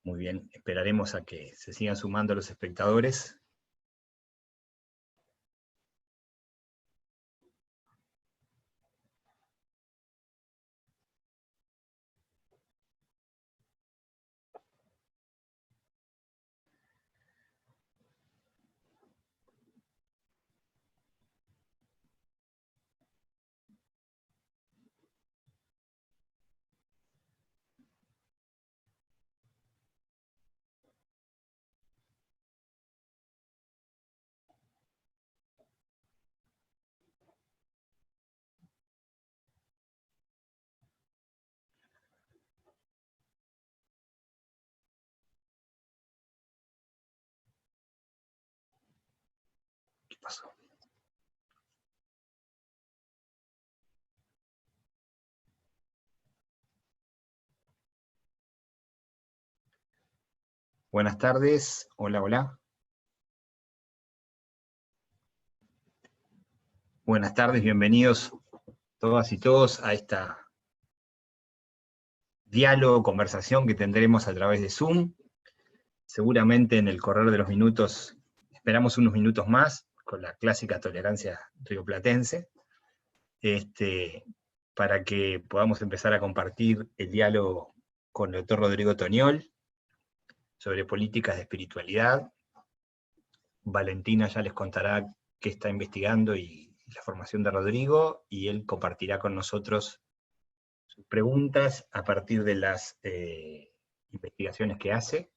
Muy bien, esperaremos a que se sigan sumando los espectadores. ¿Qué pasó? Buenas tardes, hola, hola. Buenas tardes, bienvenidos todas y todos a esta diálogo, conversación que tendremos a través de Zoom. Seguramente en el correr de los minutos, esperamos unos minutos más, con la clásica tolerancia rioplatense, para que podamos empezar a compartir el diálogo con el doctor Rodrigo Toniol sobre políticas de espiritualidad. Valentina ya les contará qué está investigando y la formación de Rodrigo, y él compartirá con nosotros sus preguntas a partir de las investigaciones que hace,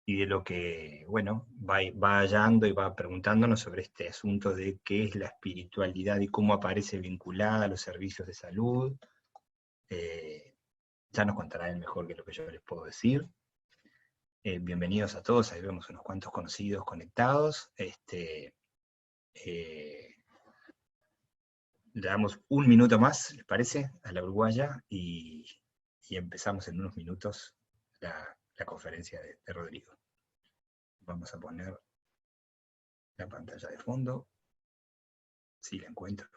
y de lo que, bueno, va hallando y va preguntándonos sobre este asunto de qué es la espiritualidad y cómo aparece vinculada a los servicios de salud. Ya nos contará él mejor que lo que yo les puedo decir. Bienvenidos a todos, ahí vemos unos cuantos conocidos conectados. Le damos un minuto más, ¿les parece? A la uruguaya, y empezamos en unos minutos la conferencia de Rodrigo. Vamos a poner la pantalla de fondo, si la encuentro.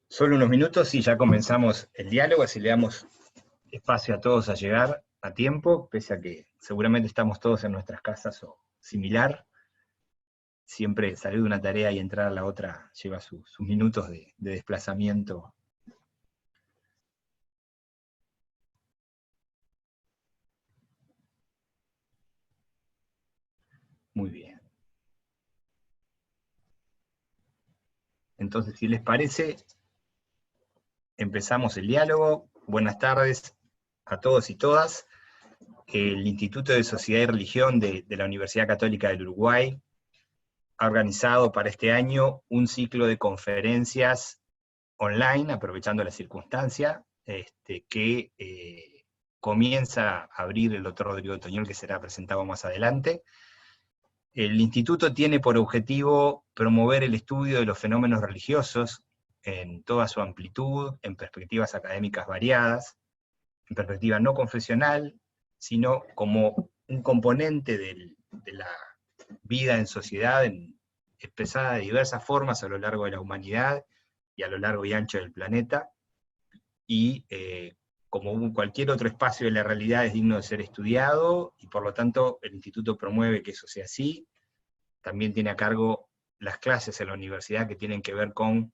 Solo unos minutos y ya comenzamos el diálogo, así le damos espacio a todos a llegar a tiempo, pese a que seguramente estamos todos en nuestras casas o similar. Siempre salir de una tarea y entrar a la otra lleva sus minutos de desplazamiento. Muy bien. Entonces, si les parece, empezamos el diálogo. Buenas tardes a todos y todas. El Instituto de Sociedad y Religión de la Universidad Católica del Uruguay ha organizado para este año un ciclo de conferencias online, aprovechando la circunstancia, que comienza a abrir el doctor Rodrigo Toniol, que será presentado más adelante. El instituto tiene por objetivo promover el estudio de los fenómenos religiosos en toda su amplitud, en perspectivas académicas variadas, en perspectiva no confesional, sino como un componente de la vida en sociedad, expresada de diversas formas a lo largo de la humanidad y a lo largo y ancho del planeta, y como cualquier otro espacio de la realidad es digno de ser estudiado, y por lo tanto el instituto promueve que eso sea así. También tiene a cargo las clases en la universidad que tienen que ver con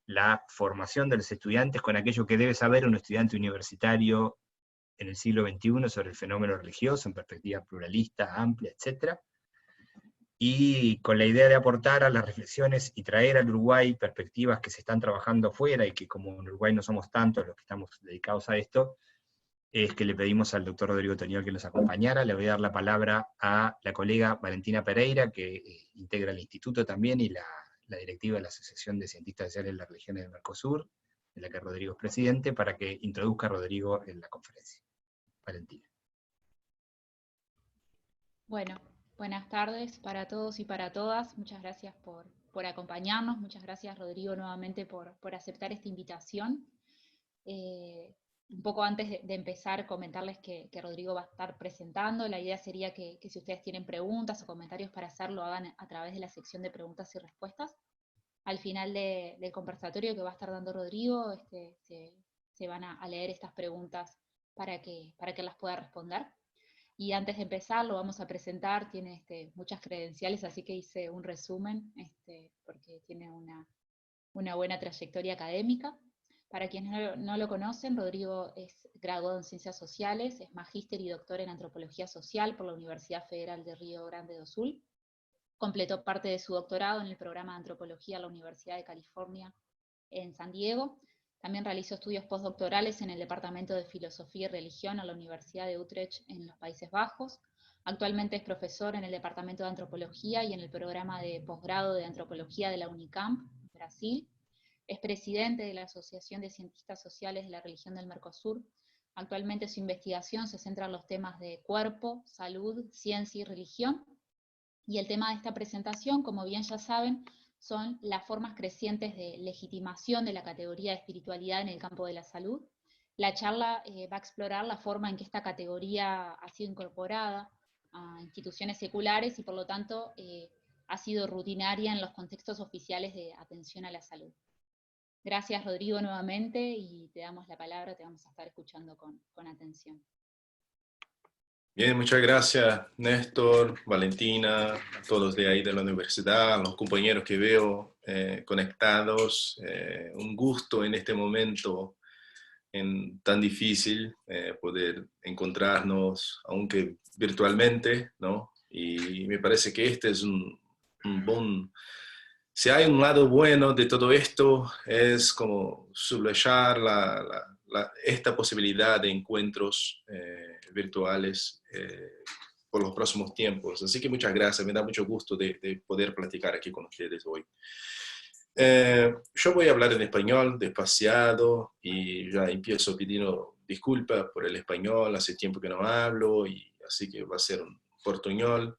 la formación de los estudiantes, con aquello que debe saber un estudiante universitario en el siglo XXI sobre el fenómeno religioso, en perspectiva pluralista, amplia, etc. Y con la idea de aportar a las reflexiones y traer al Uruguay perspectivas que se están trabajando afuera, y que como en Uruguay no somos tantos los que estamos dedicados a esto, es que le pedimos al doctor Rodrigo Toniol que nos acompañara. Le voy a dar la palabra a la colega Valentina Pereira, que integra el instituto también, y la directiva de la Asociación de Cientistas Sociales de las Religiones del Mercosur, de la que Rodrigo es presidente, para que introduzca a Rodrigo en la conferencia. Valentina. Bueno, buenas tardes para todos y para todas. Muchas gracias por por acompañarnos. Muchas gracias, Rodrigo, nuevamente por aceptar esta invitación. Un poco antes de empezar, comentarles que Rodrigo va a estar presentando. La idea sería que si ustedes tienen preguntas o comentarios para hacerlo, hagan a través de la sección de preguntas y respuestas. Al final del conversatorio que va a estar dando Rodrigo, se van a leer estas preguntas para que las pueda responder. Y antes de empezar, lo vamos a presentar, tiene muchas credenciales, así que hice un resumen, porque tiene una buena trayectoria académica. Para quienes no lo conocen, Rodrigo es graduado en Ciencias Sociales, es magíster y doctor en Antropología Social por la Universidad Federal de Río Grande do Sul. Completó parte de su doctorado en el programa de Antropología de la Universidad de California en San Diego. También realizó estudios postdoctorales en el Departamento de Filosofía y Religión a la Universidad de Utrecht en los Países Bajos. Actualmente es profesor en el Departamento de Antropología y en el programa de posgrado de Antropología de la Unicamp, Brasil. Es presidente de la Asociación de Cientistas Sociales de la Religión del Mercosur. Actualmente su investigación se centra en los temas de cuerpo, salud, ciencia y religión. Y el tema de esta presentación, como bien ya saben, son las formas crecientes de legitimación de la categoría de espiritualidad en el campo de la salud. La charla va a explorar la forma en que esta categoría ha sido incorporada a instituciones seculares y por lo tanto ha sido rutinaria en los contextos oficiales de atención a la salud. Gracias, Rodrigo, nuevamente, y te damos la palabra, te vamos a estar escuchando con atención. Bien, muchas gracias, Néstor, Valentina, a todos de ahí de la universidad, a los compañeros que veo conectados. Un gusto en este momento tan difícil poder encontrarnos, aunque virtualmente, ¿no? Y me parece que este es un buen... Si hay un lado bueno de todo esto, es como subrayar esta posibilidad de encuentros virtuales por los próximos tiempos. Así que muchas gracias, me da mucho gusto de poder platicar aquí con ustedes hoy. Yo voy a hablar en español, despaciado, y ya empiezo pidiendo disculpas por el español, hace tiempo que no hablo, y así que va a ser un portuñol.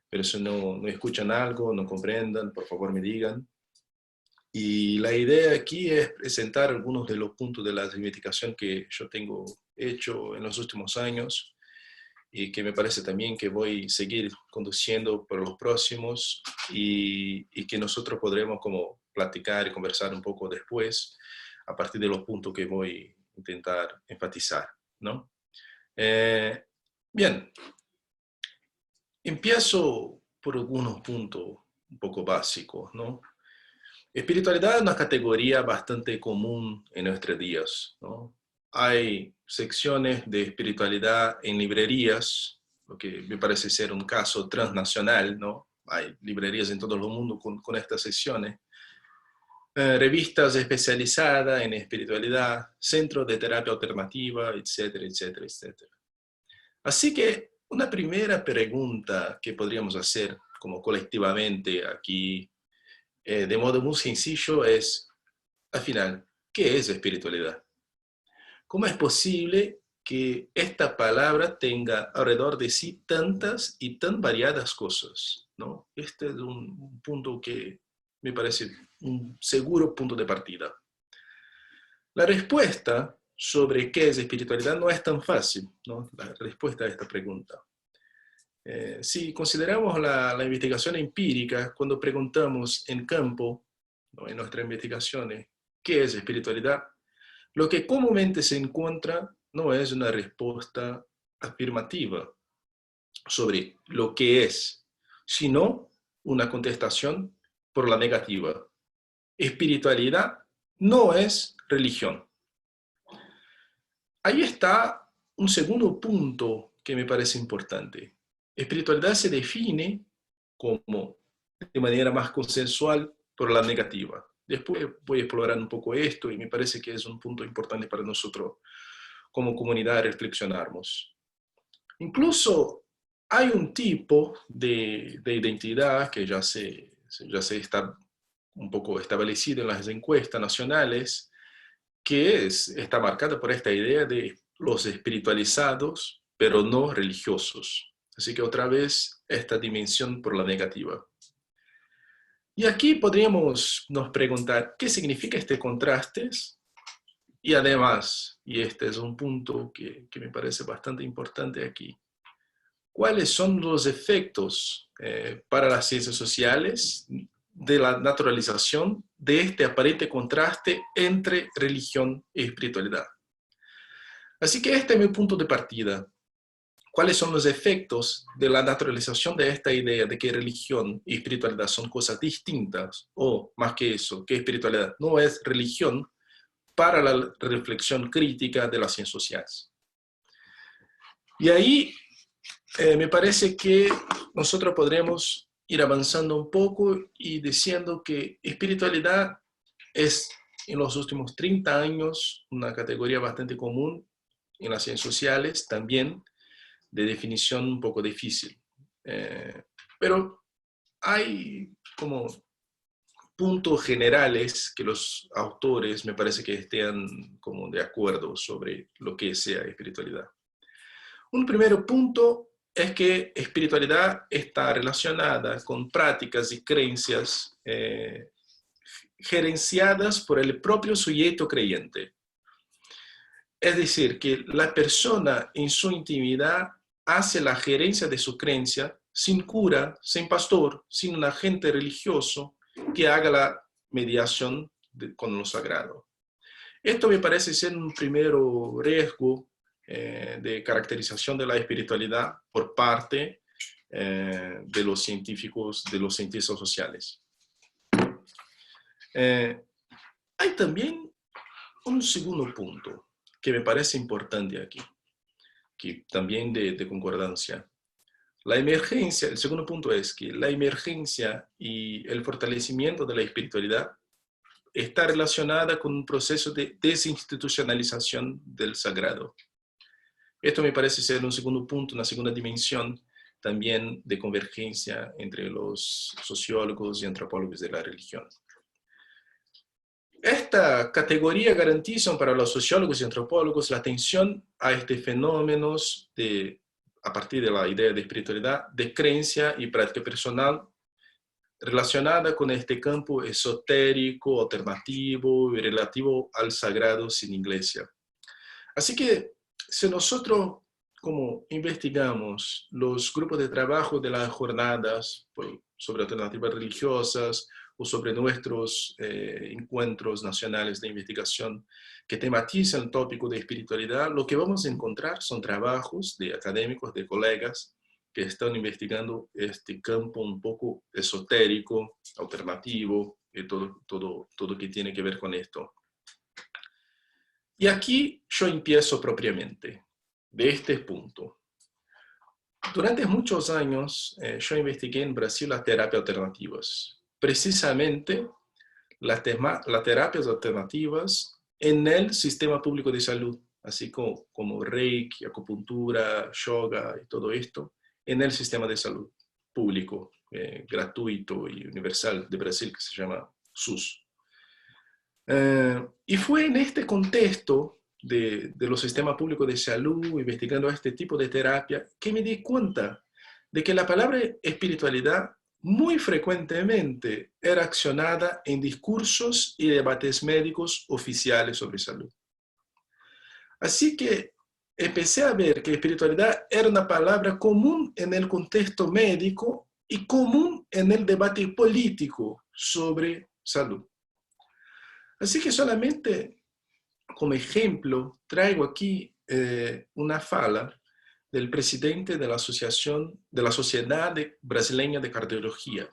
Pero si no escuchan algo, no comprendan, por favor me digan. Y la idea aquí es presentar algunos de los puntos de la investigación que yo tengo hecho en los últimos años y que me parece también que voy a seguir conduciendo por los próximos y que nosotros podremos como platicar y conversar un poco después a partir de los puntos que voy a intentar enfatizar, ¿no? Bien. Empiezo por algunos puntos un poco básicos, ¿no? Espiritualidad es una categoría bastante común en nuestros días, ¿no? Hay secciones de espiritualidad en librerías, lo que me parece ser un caso transnacional, ¿no? Hay librerías en todo el mundo con estas secciones. Revistas especializadas en espiritualidad, centros de terapia alternativa, etcétera, etcétera, etcétera. Así que una primera pregunta que podríamos hacer como colectivamente aquí, de modo muy sencillo, es, al final, ¿qué es espiritualidad? ¿Cómo es posible que esta palabra tenga alrededor de sí tantas y tan variadas cosas, ¿no? Este es un punto que me parece un seguro punto de partida. La respuesta sobre qué es espiritualidad no es tan fácil, ¿no? La respuesta a esta pregunta. Si consideramos la investigación empírica, cuando preguntamos en campo, ¿no? En nuestras investigaciones, ¿qué es espiritualidad? Lo que comúnmente se encuentra no es una respuesta afirmativa sobre lo que es, sino una contestación por la negativa. Espiritualidad no es religión. Ahí está un segundo punto que me parece importante. Espiritualidad se define como, de manera más consensual, por la negativa. Después voy a explorar un poco esto y me parece que es un punto importante para nosotros como comunidad reflexionarnos. Incluso hay un tipo de identidad que ya se está un poco establecido en las encuestas nacionales, que está marcada por esta idea de los espiritualizados, pero no religiosos. Así que otra vez, esta dimensión por la negativa. Y aquí podríamos nos preguntar, ¿qué significa este contraste? Y además, y este es un punto que me parece bastante importante aquí, ¿cuáles son los efectos para las ciencias sociales de la naturalización de este aparente contraste entre religión y espiritualidad? Así que este es mi punto de partida. ¿Cuáles son los efectos de la naturalización de esta idea de que religión y espiritualidad son cosas distintas? O, más que eso, que espiritualidad no es religión para la reflexión crítica de las ciencias sociales. Y ahí me parece que nosotros podremos ir avanzando un poco y diciendo que espiritualidad es, en los últimos 30 años, una categoría bastante común en las ciencias sociales, también de definición un poco difícil. Pero hay como puntos generales que los autores me parece que estén como de acuerdo sobre lo que sea espiritualidad. Un primer punto es que espiritualidad está relacionada con prácticas y creencias gerenciadas por el propio sujeto creyente. Es decir, que la persona en su intimidad hace la gerencia de su creencia sin cura, sin pastor, sin un agente religioso que haga la mediación con lo sagrado. Esto me parece ser un primer riesgo de caracterización de la espiritualidad por parte de los científicos, de los cientistas sociales. Hay también un segundo punto que me parece importante aquí, que también de concordancia. La emergencia, el segundo punto es que la emergencia y el fortalecimiento de la espiritualidad está relacionada con un proceso de desinstitucionalización del sagrado. Esto me parece ser un segundo punto, una segunda dimensión también de convergencia entre los sociólogos y antropólogos de la religión. Esta categoría garantiza para los sociólogos y antropólogos la atención a estos fenómenos a partir de la idea de espiritualidad, de creencia y práctica personal relacionada con este campo esotérico, alternativo y relativo al sagrado sin iglesia. Así que si nosotros como investigamos los grupos de trabajo de las jornadas sobre alternativas religiosas o sobre nuestros encuentros nacionales de investigación que tematizan el tópico de espiritualidad, lo que vamos a encontrar son trabajos de académicos, de colegas que están investigando este campo un poco esotérico, alternativo, y todo que tiene que ver con esto. Y aquí yo empiezo propiamente, de este punto. Durante muchos años yo investigué en Brasil las terapias alternativas, precisamente las terapias alternativas en el sistema público de salud, así como Reiki, acupuntura, yoga y todo esto, en el sistema de salud público, gratuito y universal de Brasil, que se llama SUS. Y fue en este contexto de los sistemas públicos de salud, investigando este tipo de terapia, que me di cuenta de que la palabra espiritualidad muy frecuentemente era accionada en discursos y debates médicos oficiales sobre salud. Así que empecé a ver que espiritualidad era una palabra común en el contexto médico y común en el debate político sobre salud. Así que solamente como ejemplo traigo aquí una fala del presidente de la Sociedad Brasileña de Cardiología.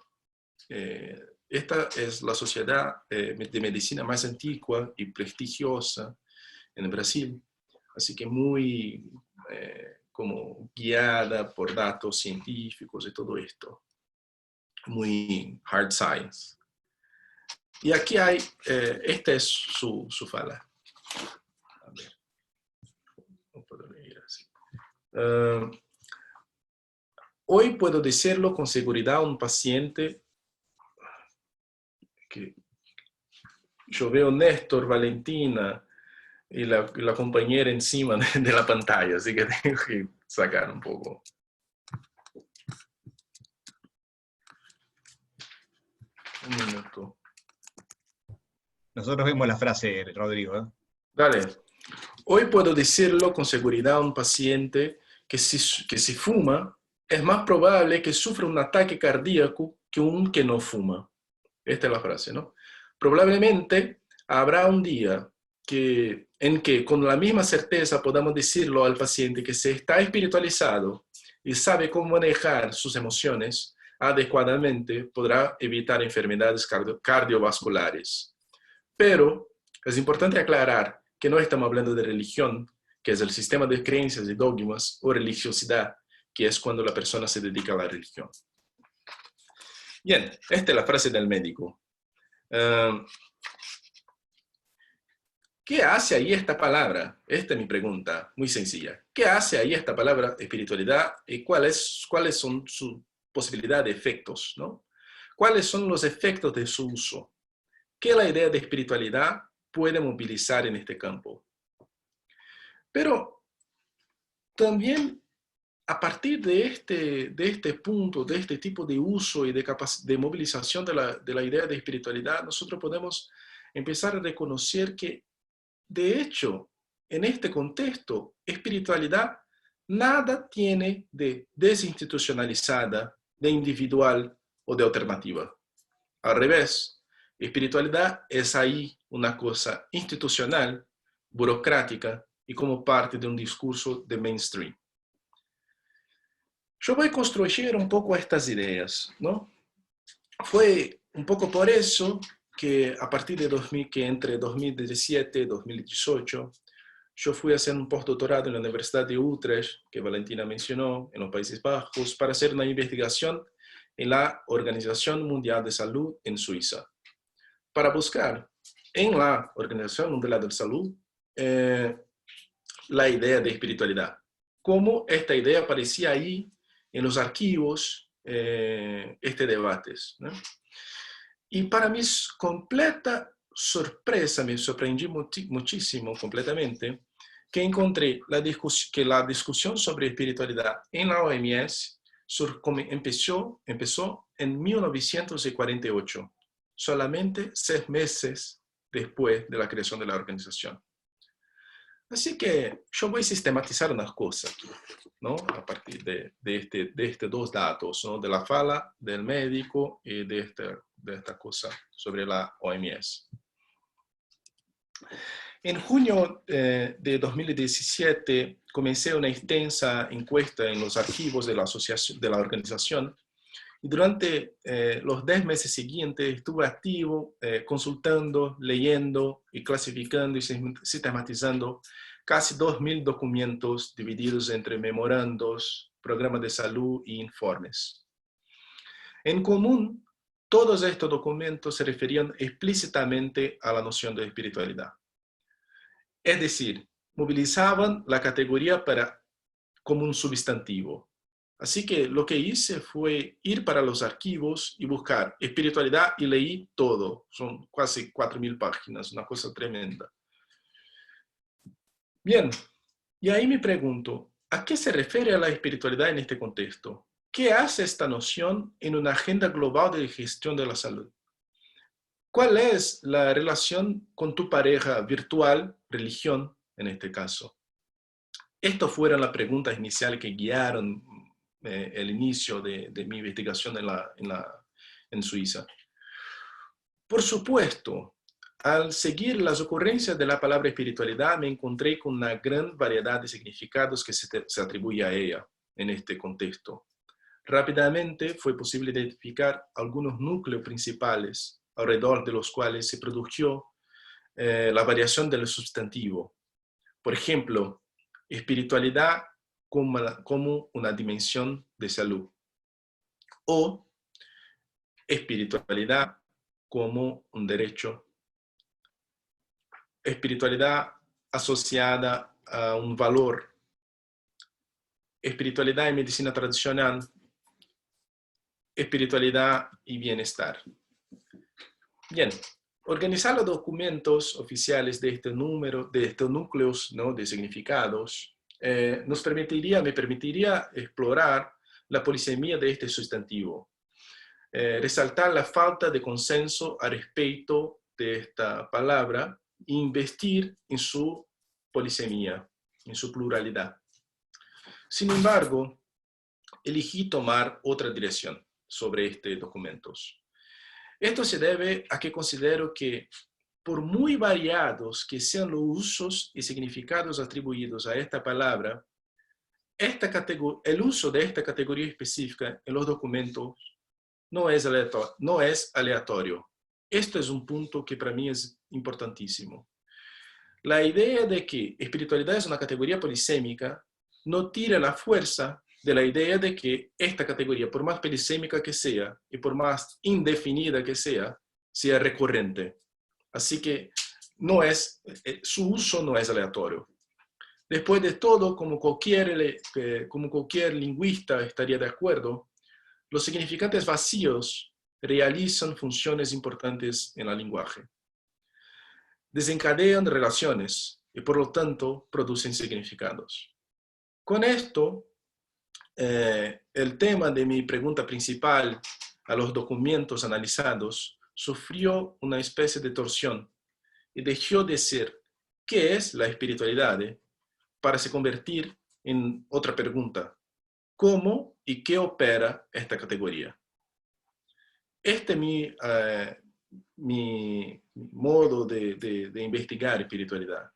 Esta es la sociedad de medicina más antigua y prestigiosa en Brasil, así que muy como guiada por datos científicos y todo esto, muy hard science. Y aquí hay, esta es su fala. A ver, no puedo leer así. Hoy puedo decirlo con seguridad a un paciente que yo veo Néstor, Valentina y la compañera encima de la pantalla, así que tengo que sacar un poco. Un minuto. Nosotros vemos la frase, Rodrigo, ¿eh? Dale. Hoy puedo decirlo con seguridad a un paciente que si fuma, es más probable que sufra un ataque cardíaco que un que no fuma. Esta es la frase, ¿no? Probablemente habrá un día en que con la misma certeza podamos decirlo al paciente que se está espiritualizado y sabe cómo manejar sus emociones adecuadamente, podrá evitar enfermedades cardiovasculares. Pero es importante aclarar que no estamos hablando de religión, que es el sistema de creencias y dogmas, o religiosidad, que es cuando la persona se dedica a la religión. Bien, esta es la frase del médico. ¿Qué hace ahí esta palabra? Esta es mi pregunta, muy sencilla. ¿Qué hace ahí esta palabra espiritualidad y cuáles son sus posibilidades de efectos, ¿no? ¿Cuáles son los efectos de su uso? ¿Qué la idea de espiritualidad puede movilizar en este campo? Pero también a partir de este punto, de este tipo de uso y de movilización de la idea de espiritualidad, nosotros podemos empezar a reconocer que, de hecho, en este contexto, espiritualidad nada tiene de desinstitucionalizada, de individual o de alternativa. Al revés, espiritualidad es ahí una cosa institucional, burocrática y como parte de un discurso de mainstream. Yo voy a construir un poco estas ideas, ¿no? Fue un poco por eso que a partir de que entre 2017 y 2018, yo fui a hacer un postdoctorado en la Universidad de Utrecht, que Valentina mencionó, en los Países Bajos, para hacer una investigación en la Organización Mundial de Salud en Suiza, para buscar en la Organización Mundial de Salud la idea de espiritualidad. Cómo esta idea aparecía ahí en los archivos, debates, ¿no? Y para mi completa sorpresa, me sorprendí muchísimo, completamente, que encontré que la discusión sobre espiritualidad en la OMS empezó en 1948, solamente 6 meses después de la creación de la organización. Así que yo voy a sistematizar unas cosas aquí, ¿no? A partir de estos dos datos, ¿no? De la fala del médico y de esta cosa sobre la OMS. En junio de 2017 comencé una extensa encuesta en los archivos de la organización y durante los 10 meses siguientes estuve activo consultando, leyendo y clasificando y sistematizando casi 2.000 documentos divididos entre memorandos, programas de salud e informes. En común, todos estos documentos se referían explícitamente a la noción de espiritualidad. Es decir, movilizaban la categoría como un sustantivo. Así que lo que hice fue ir para los archivos y buscar espiritualidad y leí todo. Son casi 4.000 páginas, una cosa tremenda. Bien, y ahí me pregunto, ¿a qué se refiere a la espiritualidad en este contexto? ¿Qué hace esta noción en una agenda global de gestión de la salud? ¿Cuál es la relación con tu pareja virtual, religión, en este caso? Estas fueron las preguntas iniciales que guiaron el inicio de mi investigación en Suiza. Por supuesto, al seguir las ocurrencias de la palabra espiritualidad, me encontré con una gran variedad de significados que se atribuye a ella en este contexto. Rápidamente fue posible identificar algunos núcleos principales alrededor de los cuales se produjo la variación del sustantivo. Por ejemplo, espiritualidad como una dimensión de salud, o espiritualidad como un derecho, espiritualidad asociada a un valor, espiritualidad en medicina tradicional, espiritualidad y bienestar. Bien, organizar los documentos oficiales de estos núcleos, ¿no?, de significados, me permitiría explorar la polisemia de este sustantivo. resaltar la falta de consenso a respecto de esta palabra e investir en su polisemia, en su pluralidad. Sin embargo, elegí tomar otra dirección sobre este documento. Esto se debe a que considero que, por muy variados que sean los usos y significados atribuidos a esta palabra, el uso de esta categoría específica en los documentos no es aleatorio. Esto es un punto que para mí es importantísimo. La idea de que espiritualidad es una categoría polisémica no tira la fuerza de la idea de que esta categoría, por más polisémica que sea y por más indefinida que sea recurrente. Así que su uso no es aleatorio. Después de todo, como cualquier lingüista estaría de acuerdo, los significantes vacíos realizan funciones importantes en el lenguaje. Desencadenan relaciones y por lo tanto producen significados. Con esto, el tema de mi pregunta principal a los documentos analizados sufrió una especie de torsión y dejó de ser ¿qué es la espiritualidad? Para se convertir en otra pregunta: ¿cómo y qué opera esta categoría? Este es mi modo de investigar espiritualidad.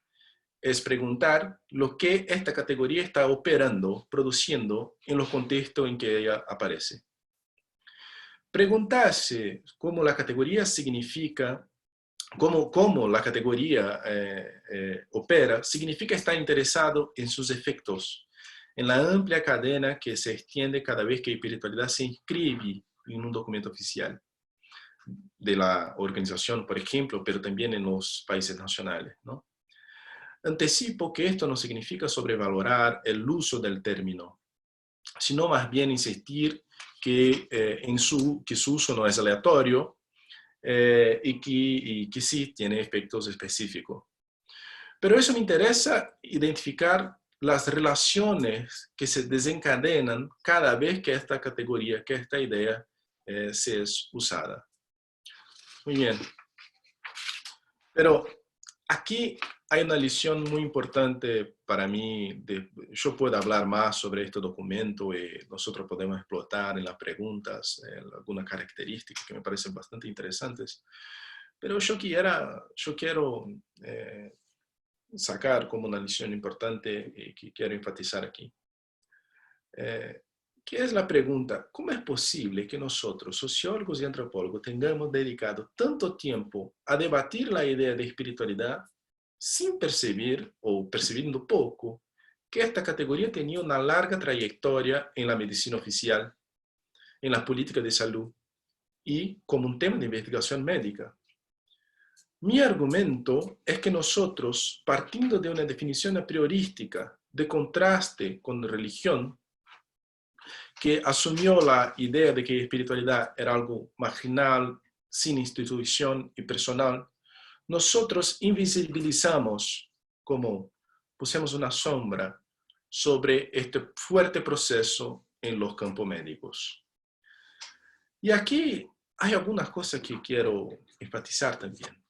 Es preguntar lo que esta categoría está operando, produciendo en los contextos en que ella aparece. Preguntarse cómo la categoría significa, cómo la categoría opera, significa estar interesado en sus efectos, en la amplia cadena que se extiende cada vez que espiritualidad se inscribe en un documento oficial de la organización, por ejemplo, pero también en los países nacionales, ¿no? Anticipo que esto no significa sobrevalorar el uso del término, sino más bien insistir que su uso no es aleatorio y que sí tiene efectos específicos. Pero eso me interesa identificar las relaciones que se desencadenan cada vez que esta categoría, que esta idea se es usada. Muy bien. Pero aquí hay una lección muy importante para mí. Yo puedo hablar más sobre este documento y nosotros podemos explotar en las preguntas algunas características que me parecen bastante interesantes. Pero yo quiero sacar como una lección importante y que quiero enfatizar aquí. ¿Qué es la pregunta? ¿Cómo es posible que nosotros, sociólogos y antropólogos, tengamos dedicado tanto tiempo a debatir la idea de espiritualidad sin percibir, o percibiendo poco, que esta categoría tenía una larga trayectoria en la medicina oficial, en la política de salud y como un tema de investigación médica? Mi argumento es que nosotros, partiendo de una definición a priorística de contraste con religión, que asumió la idea de que espiritualidad era algo marginal, sin institución y personal, nosotros invisibilizamos, como pusimos una sombra sobre este fuerte proceso en los campos médicos. Y aquí hay algunas cosas que quiero enfatizar también.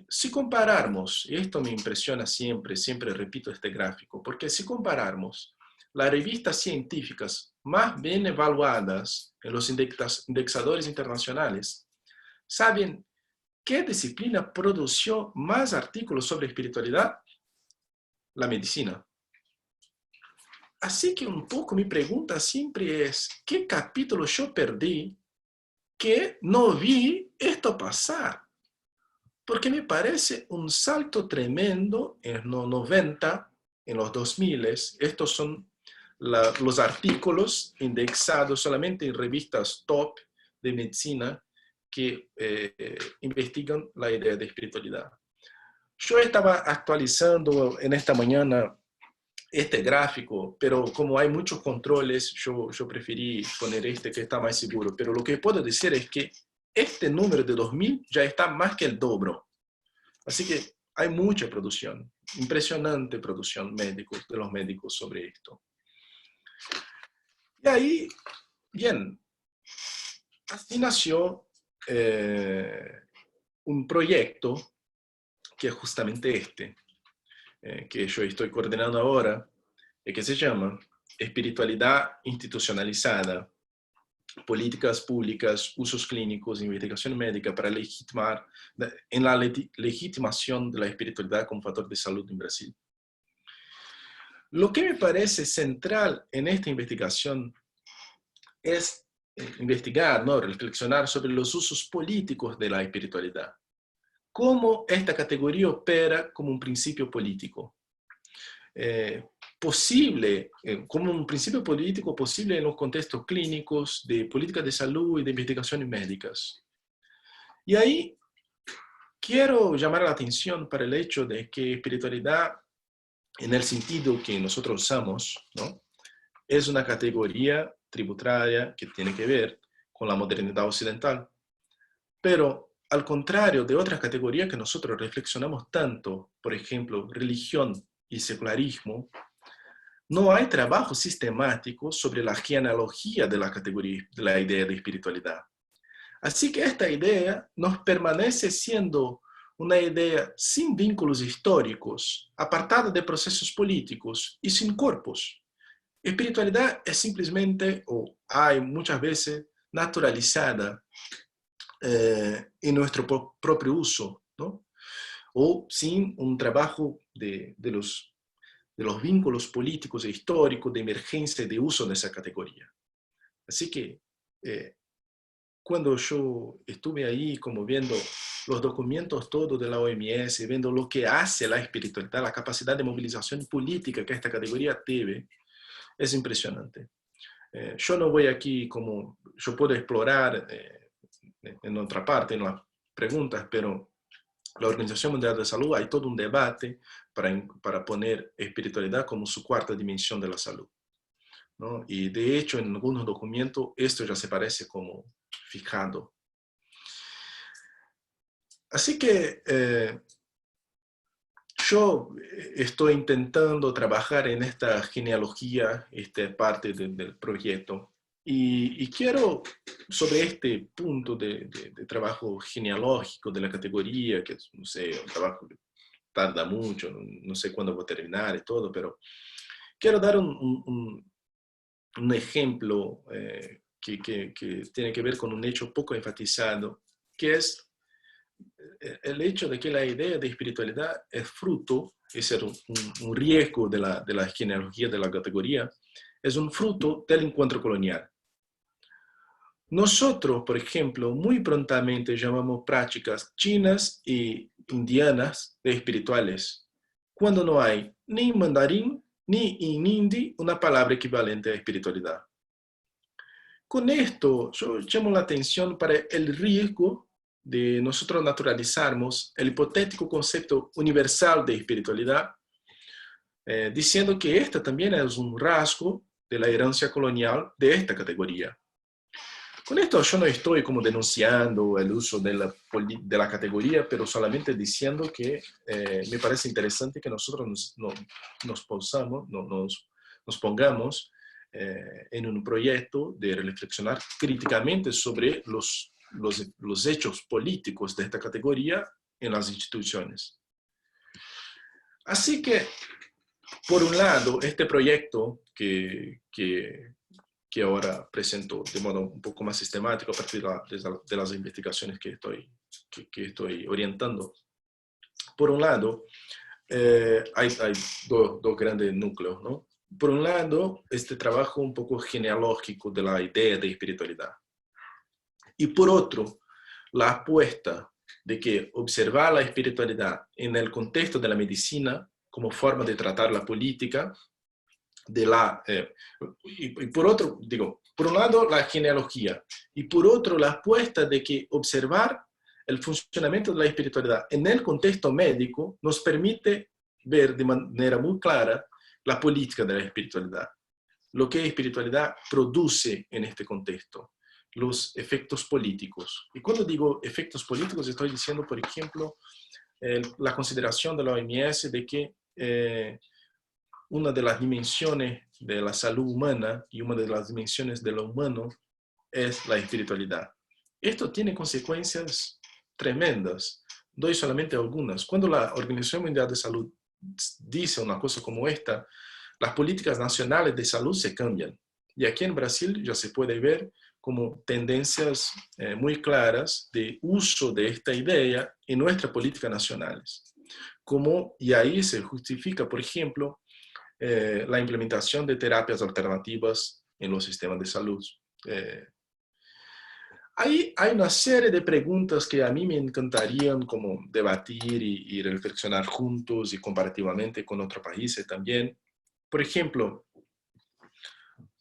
Si comparamos, y esto me impresiona siempre repito este gráfico, porque si comparamos las revistas científicas más bien evaluadas en los indexadores internacionales, ¿saben qué disciplina produjo más artículos sobre espiritualidad? La medicina. Así que un poco mi pregunta siempre es, ¿qué capítulo yo perdí que no vi esto pasar? Porque me parece un salto tremendo en los 90, en los 2000. Estos son los artículos indexados solamente en revistas top de medicina que investigan la idea de espiritualidad. Yo estaba actualizando en esta mañana este gráfico, pero como hay muchos controles, yo preferí poner este que está más seguro. Pero lo que puedo decir es que este número de 2000 ya está más que el doble. Así que hay mucha producción, impresionante producción de los médicos sobre esto. Y ahí, bien, así nació un proyecto que es justamente este, que yo estoy coordinando ahora, que se llama Espiritualidad Institucionalizada, Políticas Públicas, Usos Clínicos e Investigación Médica para legitimar, en la legitimación de la espiritualidad como factor de salud en Brasil. Lo que me parece central en esta investigación es investigar, ¿no? Reflexionar sobre los usos políticos de la espiritualidad. Cómo esta categoría opera como un principio político. Como un principio político posible en los contextos clínicos, de políticas de salud y de investigaciones médicas. Y ahí quiero llamar la atención para el hecho de que espiritualidad, en el sentido que nosotros usamos, ¿no? Es una categoría tributaria que tiene que ver con la modernidad occidental. Pero al contrario de otras categorías que nosotros reflexionamos tanto, por ejemplo, religión y secularismo, no hay trabajo sistemático sobre la genealogía de la categoría, de la idea de espiritualidad. Así que esta idea nos permanece siendo una idea sin vínculos históricos, apartada de procesos políticos y sin corpos. Espiritualidad es simplemente, o hay muchas veces, naturalizada en nuestro propio uso, ¿no? O sin un trabajo de los vínculos políticos e históricos de emergencia y de uso de esa categoría. Así que cuando yo estuve ahí como viendo los documentos todos de la OMS, viendo lo que hace la espiritualidad, la capacidad de movilización política que esta categoría tiene, es impresionante. Yo no voy aquí como, yo puedo explorar en otra parte, en las preguntas, pero la Organización Mundial de la Salud hay todo un debate para poner espiritualidad como su cuarta dimensión de la salud, ¿no? Y de hecho en algunos documentos esto ya se parece como fijado. Así que yo estoy intentando trabajar en esta genealogía, esta parte del proyecto, y quiero, sobre este punto de trabajo genealógico de la categoría, que no sé, un trabajo que tarda mucho, no sé cuándo voy a terminar y todo, pero quiero dar un ejemplo que tiene que ver con un hecho poco enfatizado, que es el hecho de que la idea de espiritualidad es fruto, ese era un riesgo de la genealogía de la categoría, es un fruto del encuentro colonial. Nosotros, por ejemplo, muy prontamente llamamos prácticas chinas y indianas de espirituales, cuando no hay ni en mandarín ni en hindi una palabra equivalente a espiritualidad. Con esto, yo llamo la atención para el riesgo de nosotros naturalizarmos el hipotético concepto universal de espiritualidad, diciendo que esta también es un rasgo de la herencia colonial de esta categoría. Con esto yo no estoy como denunciando el uso de la categoría, pero solamente diciendo que me parece interesante que nosotros nos pongamos en un proyecto de reflexionar críticamente sobre los hechos políticos de esta categoría en las instituciones. Así que, por un lado, este proyecto que ahora presento de modo un poco más sistemático a partir de las investigaciones que estoy orientando. Por un lado, hay dos grandes núcleos, ¿no? Por un lado, este trabajo un poco genealógico de la idea de espiritualidad. Y por otro, la apuesta de que observar la espiritualidad en el contexto de la medicina como forma de tratar la política, y por otro, por un lado la genealogía, y por otro la apuesta de que observar el funcionamiento de la espiritualidad en el contexto médico nos permite ver de manera muy clara la política de la espiritualidad, lo que la espiritualidad produce en este contexto, los efectos políticos. Y cuando digo efectos políticos estoy diciendo, por ejemplo, la consideración de la OMS de que una de las dimensiones de la salud humana y una de las dimensiones de lo humano es la espiritualidad. esto tiene consecuencias tremendas. Doy solamente algunas. Cuando la Organización Mundial de Salud dice una cosa como esta, las políticas nacionales de salud se cambian. Y aquí en Brasil ya se puede ver como tendencias muy claras de uso de esta idea en nuestras políticas nacionales. Y ahí se justifica, por ejemplo, la implementación de terapias alternativas en los sistemas de salud. Hay una serie de preguntas que a mí me encantarían como debatir y reflexionar juntos y comparativamente con otros países también. Por ejemplo,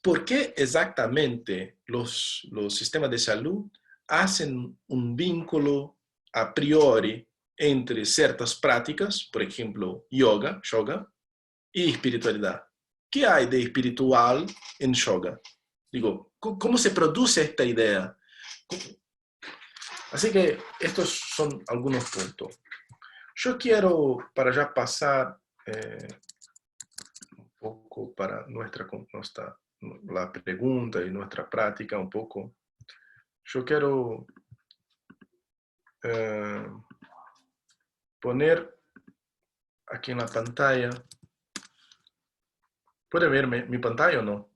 ¿por qué exactamente los sistemas de salud hacen un vínculo a priori entre ciertas prácticas, por ejemplo, yoga, y espiritualidad? ¿Qué hay de espiritual en yoga? Digo, ¿cómo se produce esta idea? Así que estos son algunos puntos. Yo quiero, para ya pasar un poco para la pregunta y nuestra práctica un poco, yo quiero poner aquí en la pantalla. ¿Puede ver mi pantalla o no?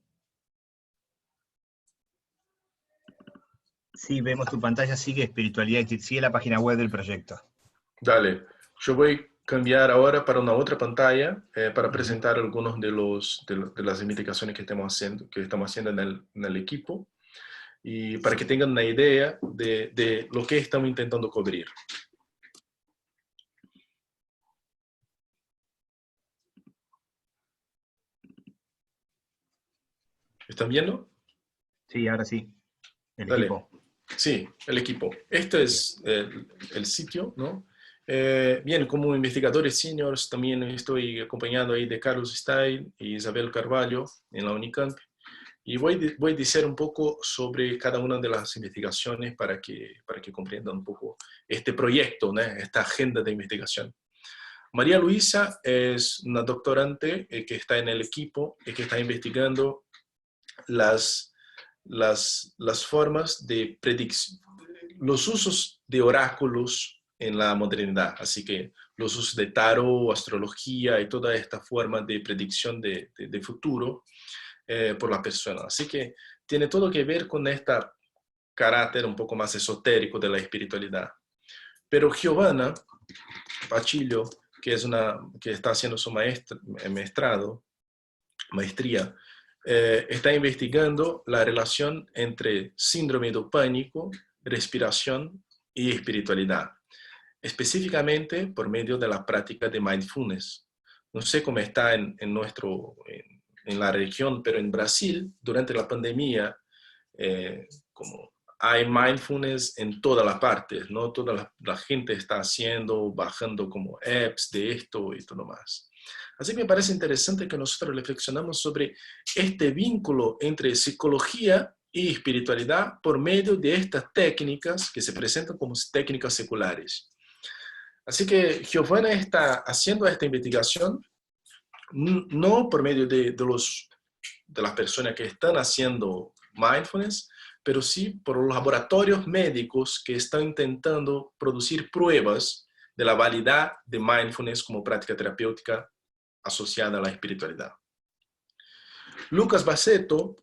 Sí, vemos tu pantalla, sigue espiritualidad, sigue la página web del proyecto. Dale, yo voy a cambiar ahora para una otra pantalla para presentar algunos de las investigaciones que estamos haciendo en el equipo y para que tengan una idea de lo que estamos intentando cubrir. ¿Están viendo? Sí, ahora sí. El Dale. equipo. Sí, el equipo. Este es el sitio, ¿no? Bien, como investigadores seniors también estoy acompañado ahí de Carlos Stein y Isabel Carvalho en la Unicamp. Y voy a decir un poco sobre cada una de las investigaciones para que comprendan un poco este proyecto, ¿no? Esta agenda de investigación. María Luisa es una doctorante que está en el equipo y que está investigando las formas de predicción, los usos de oráculos en la modernidad. Así que los usos de tarot, astrología y toda esta forma de predicción de futuro por la persona. Así que tiene todo que ver con este carácter un poco más esotérico de la espiritualidad. Pero Giovanna Pachillo, que está haciendo su maestría, está investigando la relación entre síndrome de pánico, respiración y espiritualidad, específicamente por medio de la práctica de mindfulness. No sé cómo está en la región, pero en Brasil, durante la pandemia, como hay mindfulness en todas las partes, ¿no? Toda la gente está bajando como apps de esto y todo más. Así que me parece interesante que nosotros reflexionamos sobre este vínculo entre psicología y espiritualidad por medio de estas técnicas que se presentan como técnicas seculares. Así que Giovanna está haciendo esta investigación no por medio de las personas que están haciendo mindfulness, pero sí por los laboratorios médicos que están intentando producir pruebas de la validad de mindfulness como práctica terapéutica asociada a la espiritualidad. Lucas Baceto,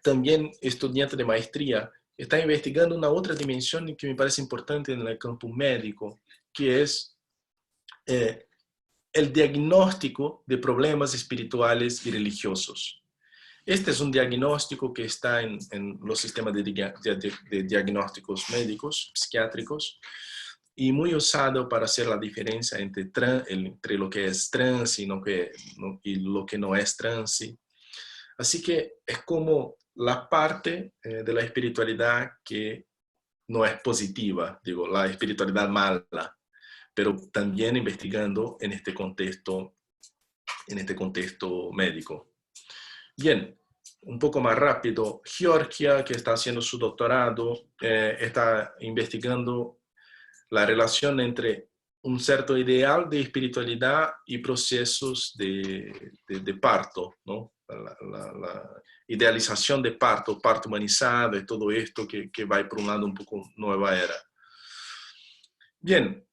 también estudiante de maestría, está investigando una otra dimensión que me parece importante en el campo médico, que es el diagnóstico de problemas espirituales y religiosos. Este es un diagnóstico que está en los sistemas de diagnósticos médicos, psiquiátricos, y muy usado para hacer la diferencia entre lo que es trance y lo que no es trance. Así que es como la parte de la espiritualidad que no es positiva, digo, la espiritualidad mala, pero también investigando en este contexto médico. Bien, un poco más rápido, Georgia, que está haciendo su doctorado, está investigando la relación entre un cierto ideal de espiritualidad y procesos de parto, ¿no? la idealización de parto humanizado y todo esto que va por un lado un poco nueva era. Bien,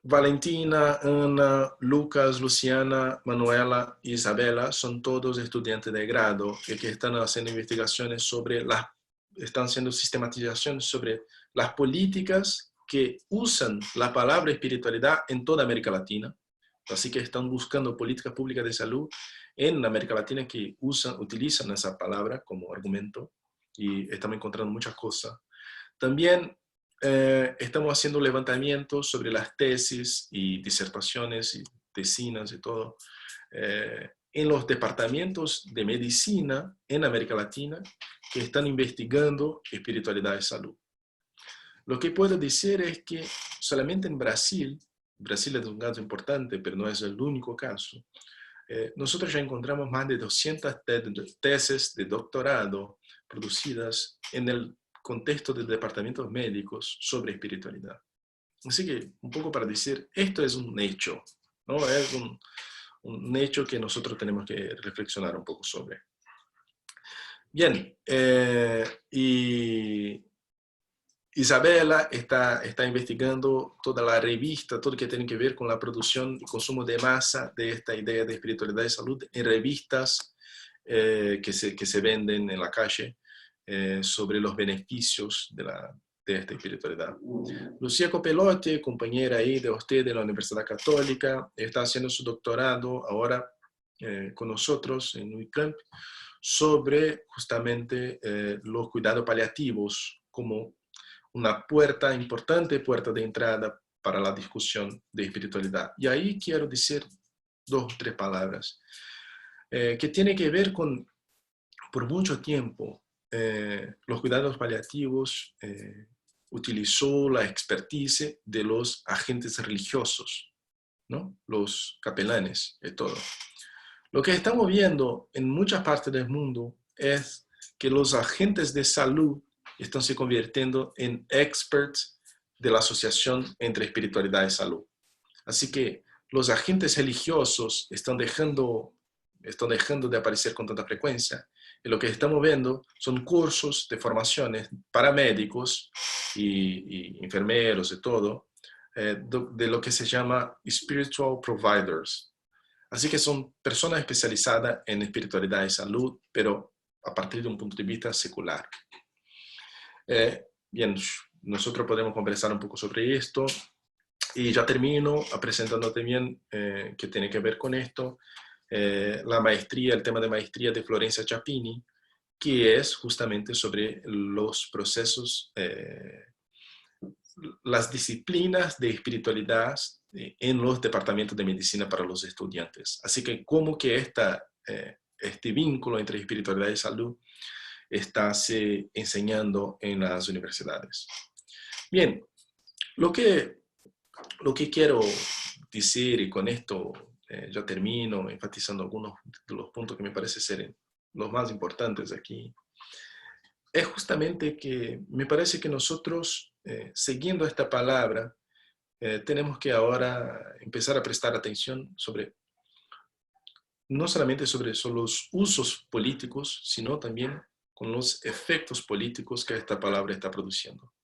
Valentina, Ana, Lucas, Luciana, Manuela y Isabela son todos estudiantes de grado y que están haciendo investigaciones están haciendo sistematizaciones sobre las políticas que usan la palabra espiritualidad en toda América Latina. Así que están buscando políticas públicas de salud en América Latina que utilizan esa palabra como argumento y estamos encontrando muchas cosas. También estamos haciendo levantamientos sobre las tesis y disertaciones y tesinas y todo en los departamentos de medicina en América Latina que están investigando espiritualidad y salud. Lo que puedo decir es que solamente en Brasil es un caso importante, pero no es el único caso, nosotros ya encontramos más de 200 tesis de doctorado producidas en el contexto de departamentos médicos sobre espiritualidad. Así que, un poco para decir, esto es un hecho, ¿no? Es un hecho que nosotros tenemos que reflexionar un poco sobre. Bien, y Isabela está investigando toda la revista, todo lo que tiene que ver con la producción y consumo de masa de esta idea de espiritualidad y salud en revistas que se venden en la calle sobre los beneficios de esta espiritualidad. Lucía Copelotti, compañera ahí de usted de la Universidad Católica, está haciendo su doctorado ahora con nosotros en UICAMP sobre justamente los cuidados paliativos como una importante puerta de entrada para la discusión de espiritualidad. Y ahí quiero decir 2 o 3 palabras que tiene que ver con, por mucho tiempo, los cuidados paliativos utilizó la expertise de los agentes religiosos, ¿no? Los capelanes y todo. Lo que estamos viendo en muchas partes del mundo es que los agentes de salud están se convirtiendo en experts de la asociación entre espiritualidad y salud. Así que los agentes religiosos están dejando de aparecer con tanta frecuencia. Y lo que estamos viendo son cursos de formaciones para médicos y enfermeros y todo, de lo que se llama spiritual providers. Así que son personas especializadas en espiritualidad y salud, pero a partir de un punto de vista secular. Bien, nosotros podemos conversar un poco sobre esto y ya termino presentando también que tiene que ver con esto, la maestría, el tema de maestría de Florencia Chapini, que es justamente sobre los procesos, las disciplinas de espiritualidad en los departamentos de medicina para los estudiantes. Así que cómo que este vínculo entre espiritualidad y salud está se enseñando en las universidades. Bien, lo que quiero decir, y con esto ya termino enfatizando algunos de los puntos que me parece ser los más importantes aquí, es justamente que me parece que nosotros, siguiendo esta palabra, tenemos que ahora empezar a prestar atención no solamente sobre los usos políticos, sino también con los efectos políticos que esta palabra está produciendo.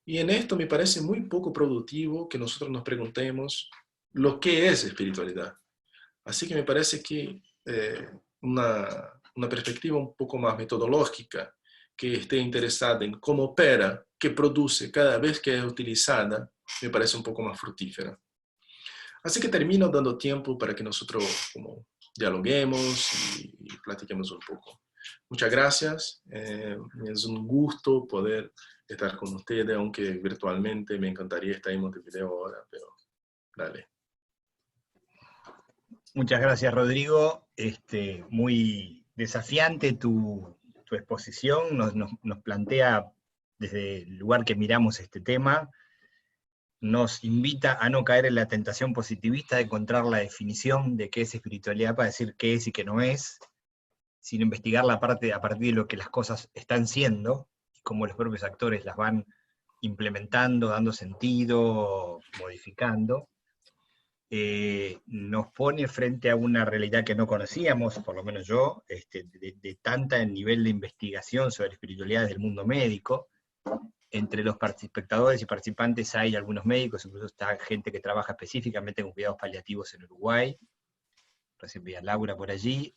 Y en esto me parece muy poco productivo que nosotros nos preguntemos lo que es espiritualidad. Así que me parece que una perspectiva un poco más metodológica, que esté interesada en cómo opera, qué produce cada vez que es utilizada, me parece un poco más fructífera. Así que termino dando tiempo para que nosotros como dialoguemos y platiquemos un poco. Muchas gracias. Es un gusto poder estar con ustedes, aunque virtualmente. Me encantaría estar en Montevideo ahora, pero dale. Muchas gracias, Rodrigo. Muy desafiante tu exposición. Nos plantea desde el lugar que miramos este tema, nos invita a no caer en la tentación positivista de encontrar la definición de qué es espiritualidad para decir qué es y qué no es, sino investigar a partir de lo que las cosas están siendo, y cómo los propios actores las van implementando, dando sentido, modificando. nos pone frente a una realidad que no conocíamos, por lo menos yo, de tanta nivel de investigación sobre espiritualidades del mundo médico. Entre los espectadores y participantes hay algunos médicos, incluso está gente que trabaja específicamente con cuidados paliativos en Uruguay, recién vi a Laura por allí,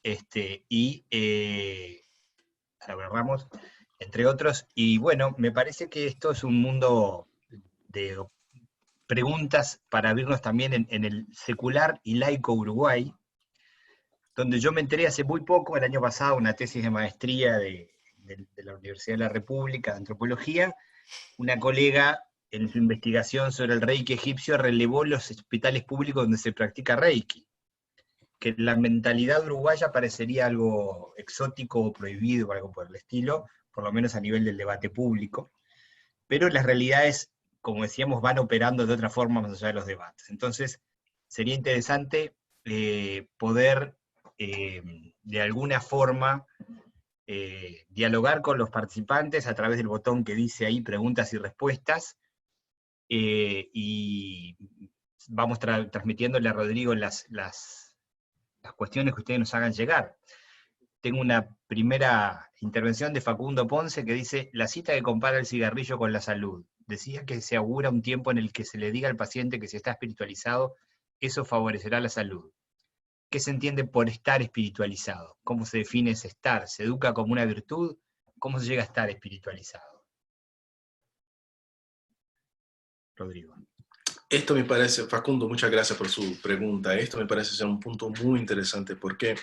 a Laura Ramos, entre otros, y bueno, me parece que esto es un mundo de preguntas para abrirnos también en el secular y laico Uruguay, donde yo me enteré hace muy poco, el año pasado, una tesis de maestría de la Universidad de la República de Antropología. Una colega en su investigación sobre el Reiki egipcio relevó los hospitales públicos donde se practica Reiki, que la mentalidad uruguaya parecería algo exótico o prohibido o algo por el estilo, por lo menos a nivel del debate público, pero las realidades, como decíamos, van operando de otra forma más allá de los debates. Entonces, sería interesante poder, de alguna forma, dialogar con los participantes a través del botón que dice ahí preguntas y respuestas, y vamos transmitiéndole a Rodrigo las cuestiones que ustedes nos hagan llegar. Tengo una primera intervención de Facundo Ponce que dice: la cita que compara el cigarrillo con la salud. Decía que se augura un tiempo en el que se le diga al paciente que si está espiritualizado, eso favorecerá la salud. ¿Qué se entiende por estar espiritualizado? ¿Cómo se define ese estar? ¿Se educa como una virtud? ¿Cómo se llega a estar espiritualizado? Rodrigo. Esto me parece, Facundo, muchas gracias por su pregunta. Esto me parece ser un punto muy interesante porque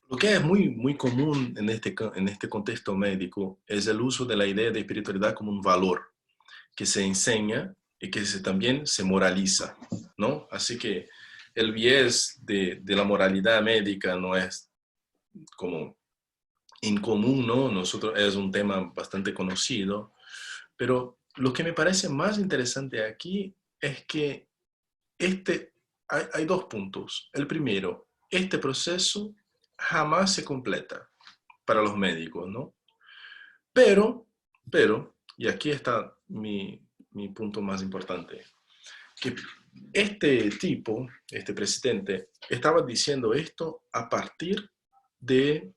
lo que es muy común en este contexto médico es el uso de la idea de espiritualidad como un valor que se enseña y que también se moraliza, ¿no? Así que el biais de la moralidad médica no es como incomún, ¿no? Nosotros es un tema bastante conocido, pero lo que me parece más interesante aquí es que hay dos puntos. El primero, este proceso jamás se completa para los médicos, ¿no? Pero, y aquí está mi punto más importante, que este presidente, estaba diciendo esto a partir de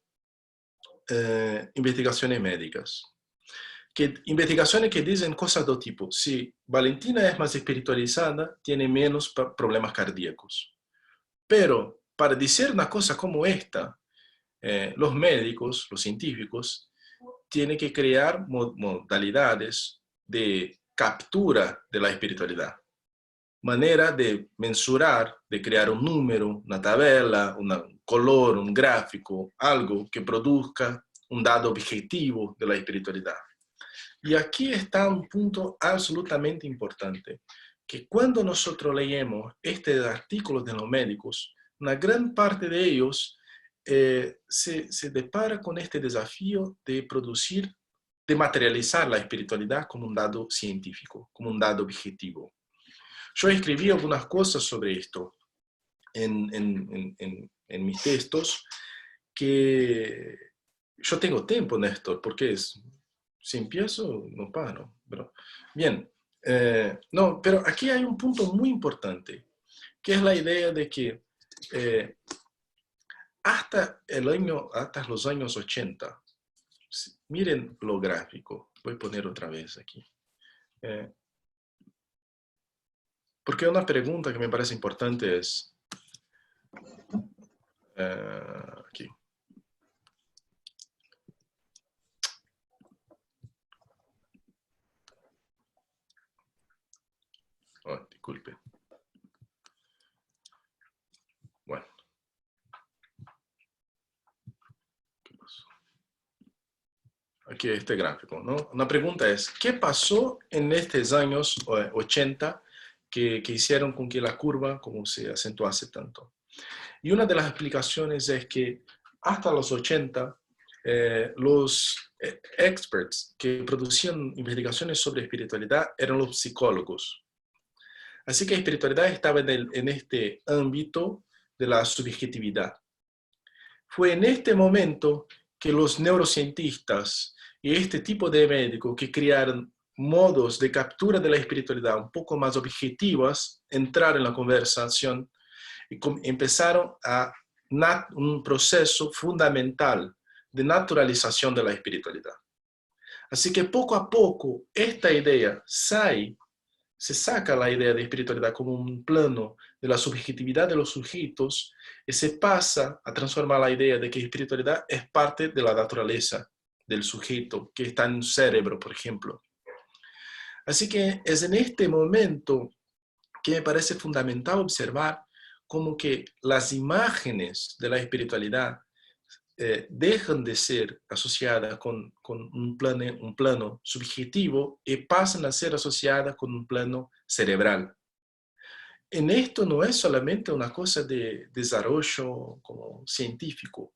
investigaciones médicas. Investigaciones que dicen cosas do tipo: si Valentina es más espiritualizada, tiene menos problemas cardíacos. Pero para decir una cosa como esta, los médicos, los científicos, tienen que crear modalidades de captura de la espiritualidad. Manera de mensurar, de crear un número, una tabla, un color, un gráfico, algo que produzca un dado objetivo de la espiritualidad. Y aquí está un punto absolutamente importante, que cuando nosotros leemos estos artículos de los médicos, una gran parte de ellos se depara con este desafío de producir, de materializar la espiritualidad como un dado científico, como un dado objetivo. Yo escribí algunas cosas sobre esto en mis textos, que yo tengo tiempo, Néstor, porque si empiezo, no paro. Pero, bien, no, pero aquí hay un punto muy importante, que es la idea de que hasta los años 80, miren lo gráfico, voy a poner otra vez aquí, porque una pregunta que me parece importante es, aquí. Oh, disculpe. Bueno. ¿Qué pasó? Aquí este gráfico, ¿no? Una pregunta es, ¿qué pasó en estos años 80 que hicieron con que la curva como se acentuase tanto? Y una de las explicaciones es que hasta los 80, los experts que producían investigaciones sobre espiritualidad eran los psicólogos. Así que la espiritualidad estaba en este ámbito de la subjetividad. Fue en este momento que los neurocientistas y este tipo de médicos que crearon modos de captura de la espiritualidad un poco más objetivas entraron en la conversación y empezaron a un proceso fundamental de naturalización de la espiritualidad. Así que poco a poco esta idea se saca la idea de espiritualidad como un plano de la subjetividad de los sujetos y se pasa a transformar la idea de que espiritualidad es parte de la naturaleza del sujeto que está en un cerebro, por ejemplo. Así que es en este momento que me parece fundamental observar cómo que las imágenes de la espiritualidad dejan de ser asociadas con un plano subjetivo y pasan a ser asociadas con un plano cerebral. En esto no es solamente una cosa de desarrollo como científico.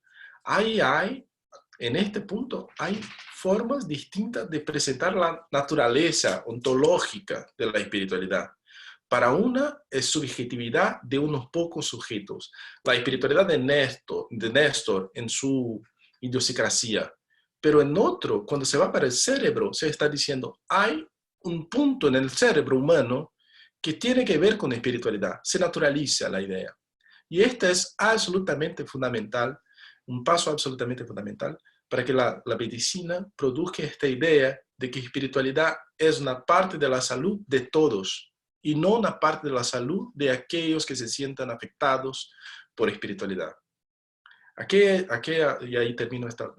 En este punto hay formas distintas de presentar la naturaleza ontológica de la espiritualidad. Para una es subjetividad de unos pocos sujetos. La espiritualidad de Néstor en su idiosincrasia. Pero en otro, cuando se va para el cerebro, se está diciendo, hay un punto en el cerebro humano que tiene que ver con espiritualidad. Se naturaliza la idea. Y este es absolutamente fundamental, un paso absolutamente fundamental para que la medicina produzca esta idea de que espiritualidad es una parte de la salud de todos y no una parte de la salud de aquellos que se sientan afectados por espiritualidad. Y ahí termino esta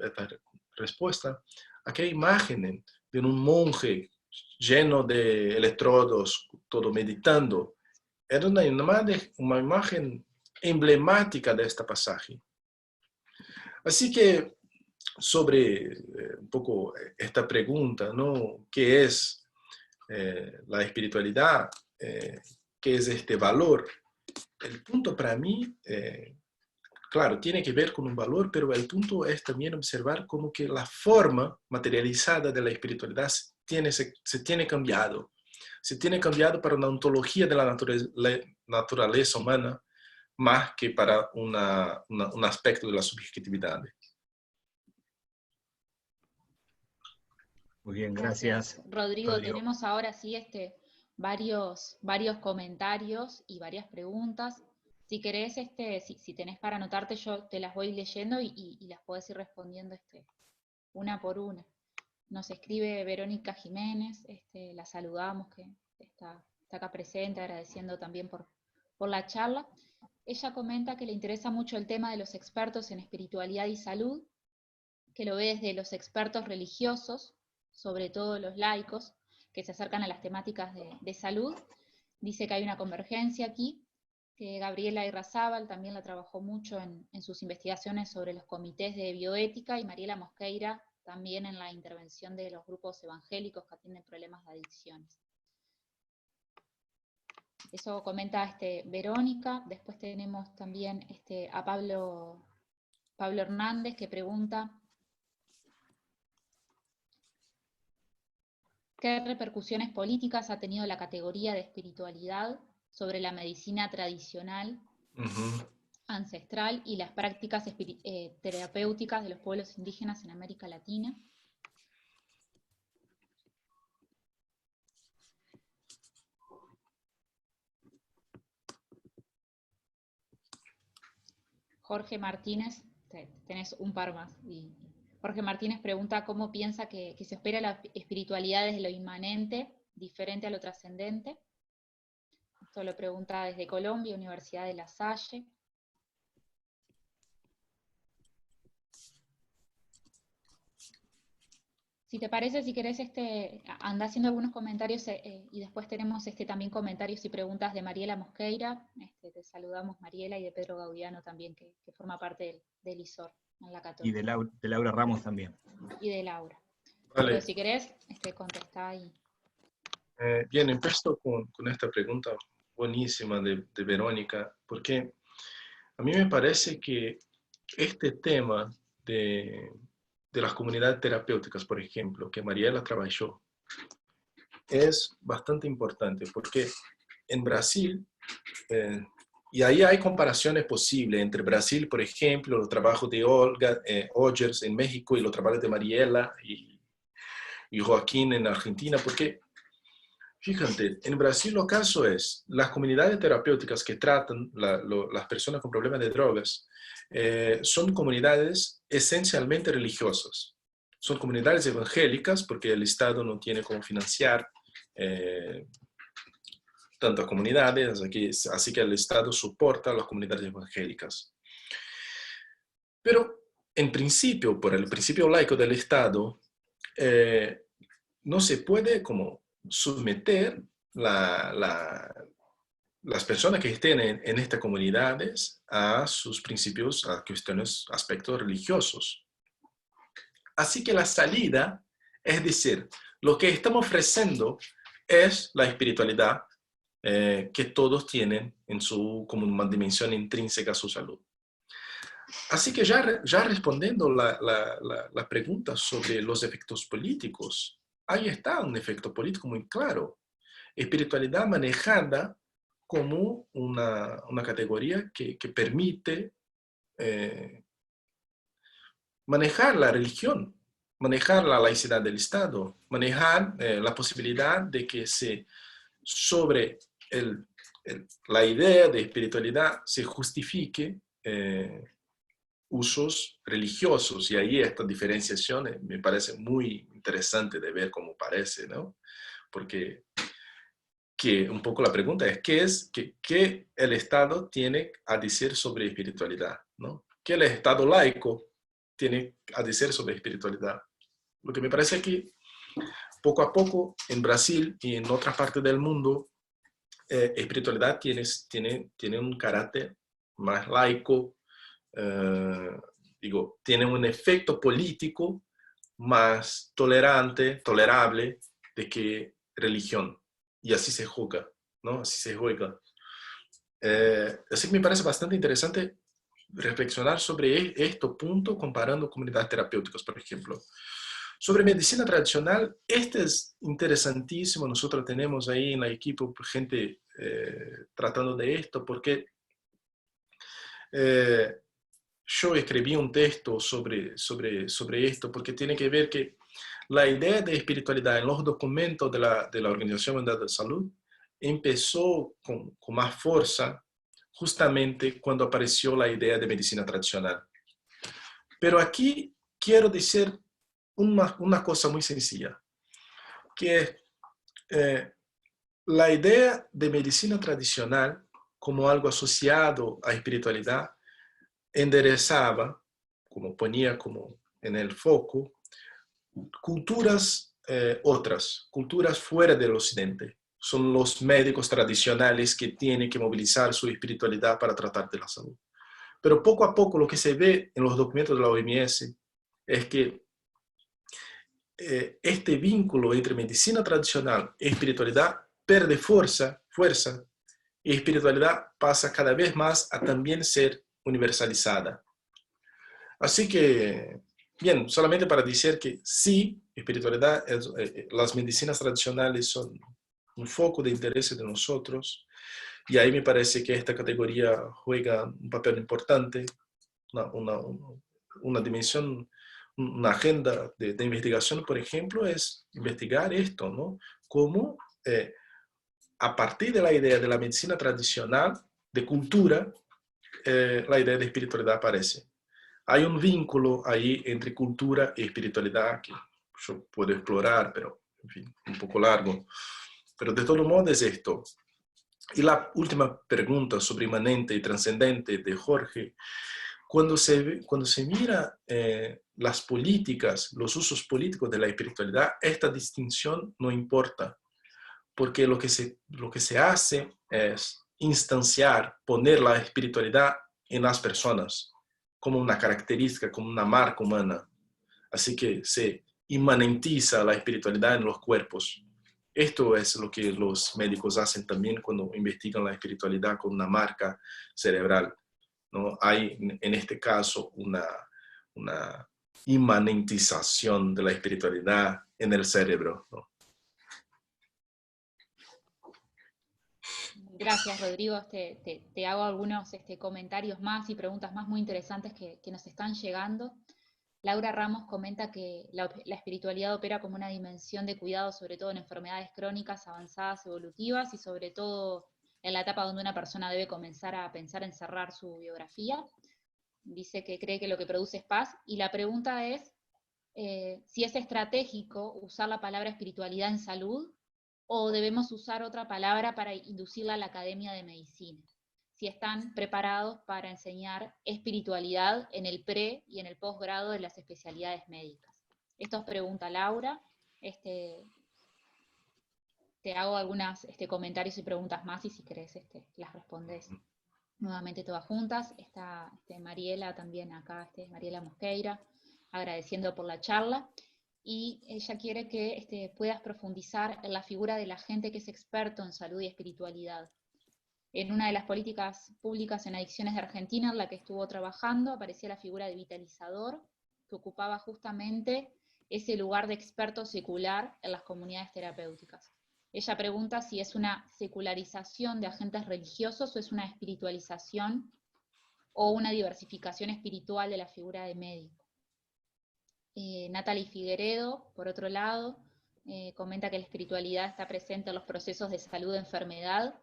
respuesta, aquella imagen de un monje lleno de electrodos, todo meditando, era una imagen emblemática de este pasaje. Así que sobre un poco esta pregunta, ¿no? ¿Qué es la espiritualidad? ¿Qué es este valor? El punto para mí, claro, tiene que ver con un valor, pero el punto es también observar cómo que la forma materializada de la espiritualidad se tiene cambiado. Se tiene cambiado para una ontología de la naturaleza humana más que para un aspecto de la subjetividad. Muy bien, gracias. Rodrigo, tenemos ahora sí varios comentarios y varias preguntas. Si querés, si tenés para anotarte, yo te las voy leyendo y las podés ir respondiendo una por una. Nos escribe Verónica Jiménez, la saludamos, que está acá presente, agradeciendo también por la charla. Ella comenta que le interesa mucho el tema de los expertos en espiritualidad y salud, que lo ve desde los expertos religiosos, sobre todo los laicos, que se acercan a las temáticas de salud. Dice que hay una convergencia aquí, que Gabriela Irrazábal también la trabajó mucho en sus investigaciones sobre los comités de bioética, y Mariela Mosqueira también en la intervención de los grupos evangélicos que atienden problemas de adicciones. Eso comenta Verónica. Después tenemos también a Pablo Hernández, que pregunta ¿qué repercusiones políticas ha tenido la categoría de espiritualidad sobre la medicina tradicional, ancestral y las prácticas terapéuticas de los pueblos indígenas en América Latina? Jorge Martínez, tenés un par más. Jorge Martínez pregunta cómo piensa que se espera la espiritualidad desde lo inmanente, diferente a lo trascendente. Esto lo pregunta desde Colombia, Universidad de La Salle. Si te parece, si querés, anda haciendo algunos comentarios y después tenemos también comentarios y preguntas de Mariela Mosqueira. Te saludamos, Mariela, y de Pedro Gaudiano también, que forma parte del ISOR en la Católica. Y de Laura Ramos también. Y de Laura. Vale. Pero si querés, contestá ahí. Bien, empiezo con esta pregunta buenísima de Verónica, porque a mí me parece que este tema de las comunidades terapéuticas, por ejemplo, que Mariela trabajó, es bastante importante, porque en Brasil, y ahí hay comparaciones posibles entre Brasil, por ejemplo, los trabajos de Olga Ogers en México y los trabajos de Mariela, y Joaquín en Argentina, porque, fíjate, en Brasil lo caso es, las comunidades terapéuticas que tratan las personas con problemas de drogas son comunidades esencialmente religiosas. Son comunidades evangélicas porque el Estado no tiene cómo financiar tantas comunidades, así que el Estado soporta a las comunidades evangélicas. Pero en principio, por el principio laico del Estado, no se puede como someter las personas que estén en estas comunidades a sus principios, a cuestiones, aspectos religiosos. Así que la salida, es decir, lo que estamos ofreciendo es la espiritualidad que todos tienen como una dimensión intrínseca a su salud. Así que ya respondiendo la pregunta sobre los efectos políticos, ahí está un efecto político muy claro. Espiritualidad manejada como una categoría que permite manejar la religión, manejar la laicidad del Estado, manejar la posibilidad de que sobre la idea de espiritualidad se justifique usos religiosos, y ahí esta diferenciación me parece muy interesante de ver cómo parece, ¿no? Porque un poco la pregunta es, ¿qué el Estado tiene a decir sobre espiritualidad, ¿no? ¿Qué el Estado laico tiene a decir sobre espiritualidad? Lo que me parece que poco a poco en Brasil y en otras partes del mundo, espiritualidad tiene un carácter más laico, tiene un efecto político más tolerable de que religión. Y así se juega, ¿no? Así se juega. Así que me parece bastante interesante reflexionar sobre este punto comparando comunidades terapéuticas, por ejemplo. Sobre medicina tradicional, este es interesantísimo. Nosotros tenemos ahí en el equipo gente tratando de esto, porque yo escribí un texto sobre esto, porque tiene que ver que la idea de espiritualidad en los documentos de la Organización Mundial de la Salud empezó con más fuerza justamente cuando apareció la idea de medicina tradicional. Pero aquí quiero decir una cosa muy sencilla, que la idea de medicina tradicional como algo asociado a espiritualidad enderezaba, como ponía como en el foco, culturas otras, culturas fuera del occidente. Son los médicos tradicionales que tienen que movilizar su espiritualidad para tratar de la salud. Pero poco a poco lo que se ve en los documentos de la OMS es que este vínculo entre medicina tradicional y espiritualidad pierde fuerza, y espiritualidad pasa cada vez más a también ser universalizada. Así que, bien, solamente para decir que sí, espiritualidad, las medicinas tradicionales son un foco de interés de nosotros, y ahí me parece que esta categoría juega un papel importante, una dimensión, una agenda de investigación, por ejemplo, es investigar esto, ¿no? Cómo a partir de la idea de la medicina tradicional, de cultura, la idea de espiritualidad aparece. Hay un vínculo ahí entre cultura y espiritualidad que yo puedo explorar, pero en fin, un poco largo. Pero de todo modo es esto. Y la última pregunta sobre inmanente y trascendente de Jorge, cuando se mira las políticas, los usos políticos de la espiritualidad, esta distinción no importa, porque lo que se hace es instanciar, poner la espiritualidad en las personas, como una característica, como una marca humana. Así que se inmanentiza la espiritualidad en los cuerpos. Esto es lo que los médicos hacen también cuando investigan la espiritualidad con una marca cerebral, ¿no? Hay en este caso una inmanentización de la espiritualidad en el cerebro, ¿no? Gracias, Rodrigo. Te hago algunos comentarios más y preguntas más muy interesantes que nos están llegando. Laura Ramos comenta que la espiritualidad opera como una dimensión de cuidado, sobre todo en enfermedades crónicas avanzadas evolutivas y sobre todo en la etapa donde una persona debe comenzar a pensar en cerrar su biografía. Dice que cree que lo que produce es paz, y la pregunta es si es estratégico usar la palabra espiritualidad en salud o debemos usar otra palabra para inducirla a la Academia de Medicina. Si están preparados para enseñar espiritualidad en el pre y en el posgrado de las especialidades médicas. Esto os pregunta Laura. Te hago algunos comentarios y preguntas más, y si querés las respondes nuevamente todas juntas. Está Mariela también acá, Mariela Mosqueira, agradeciendo por la charla. Y ella quiere que puedas profundizar en la figura del agente que es experto en salud y espiritualidad. En una de las políticas públicas en adicciones de Argentina, en la que estuvo trabajando, aparecía la figura de vitalizador, que ocupaba justamente ese lugar de experto secular en las comunidades terapéuticas. Ella pregunta si es una secularización de agentes religiosos o es una espiritualización o una diversificación espiritual de la figura de médico. Natalie Figueredo, por otro lado, comenta que la espiritualidad está presente en los procesos de salud e enfermedad,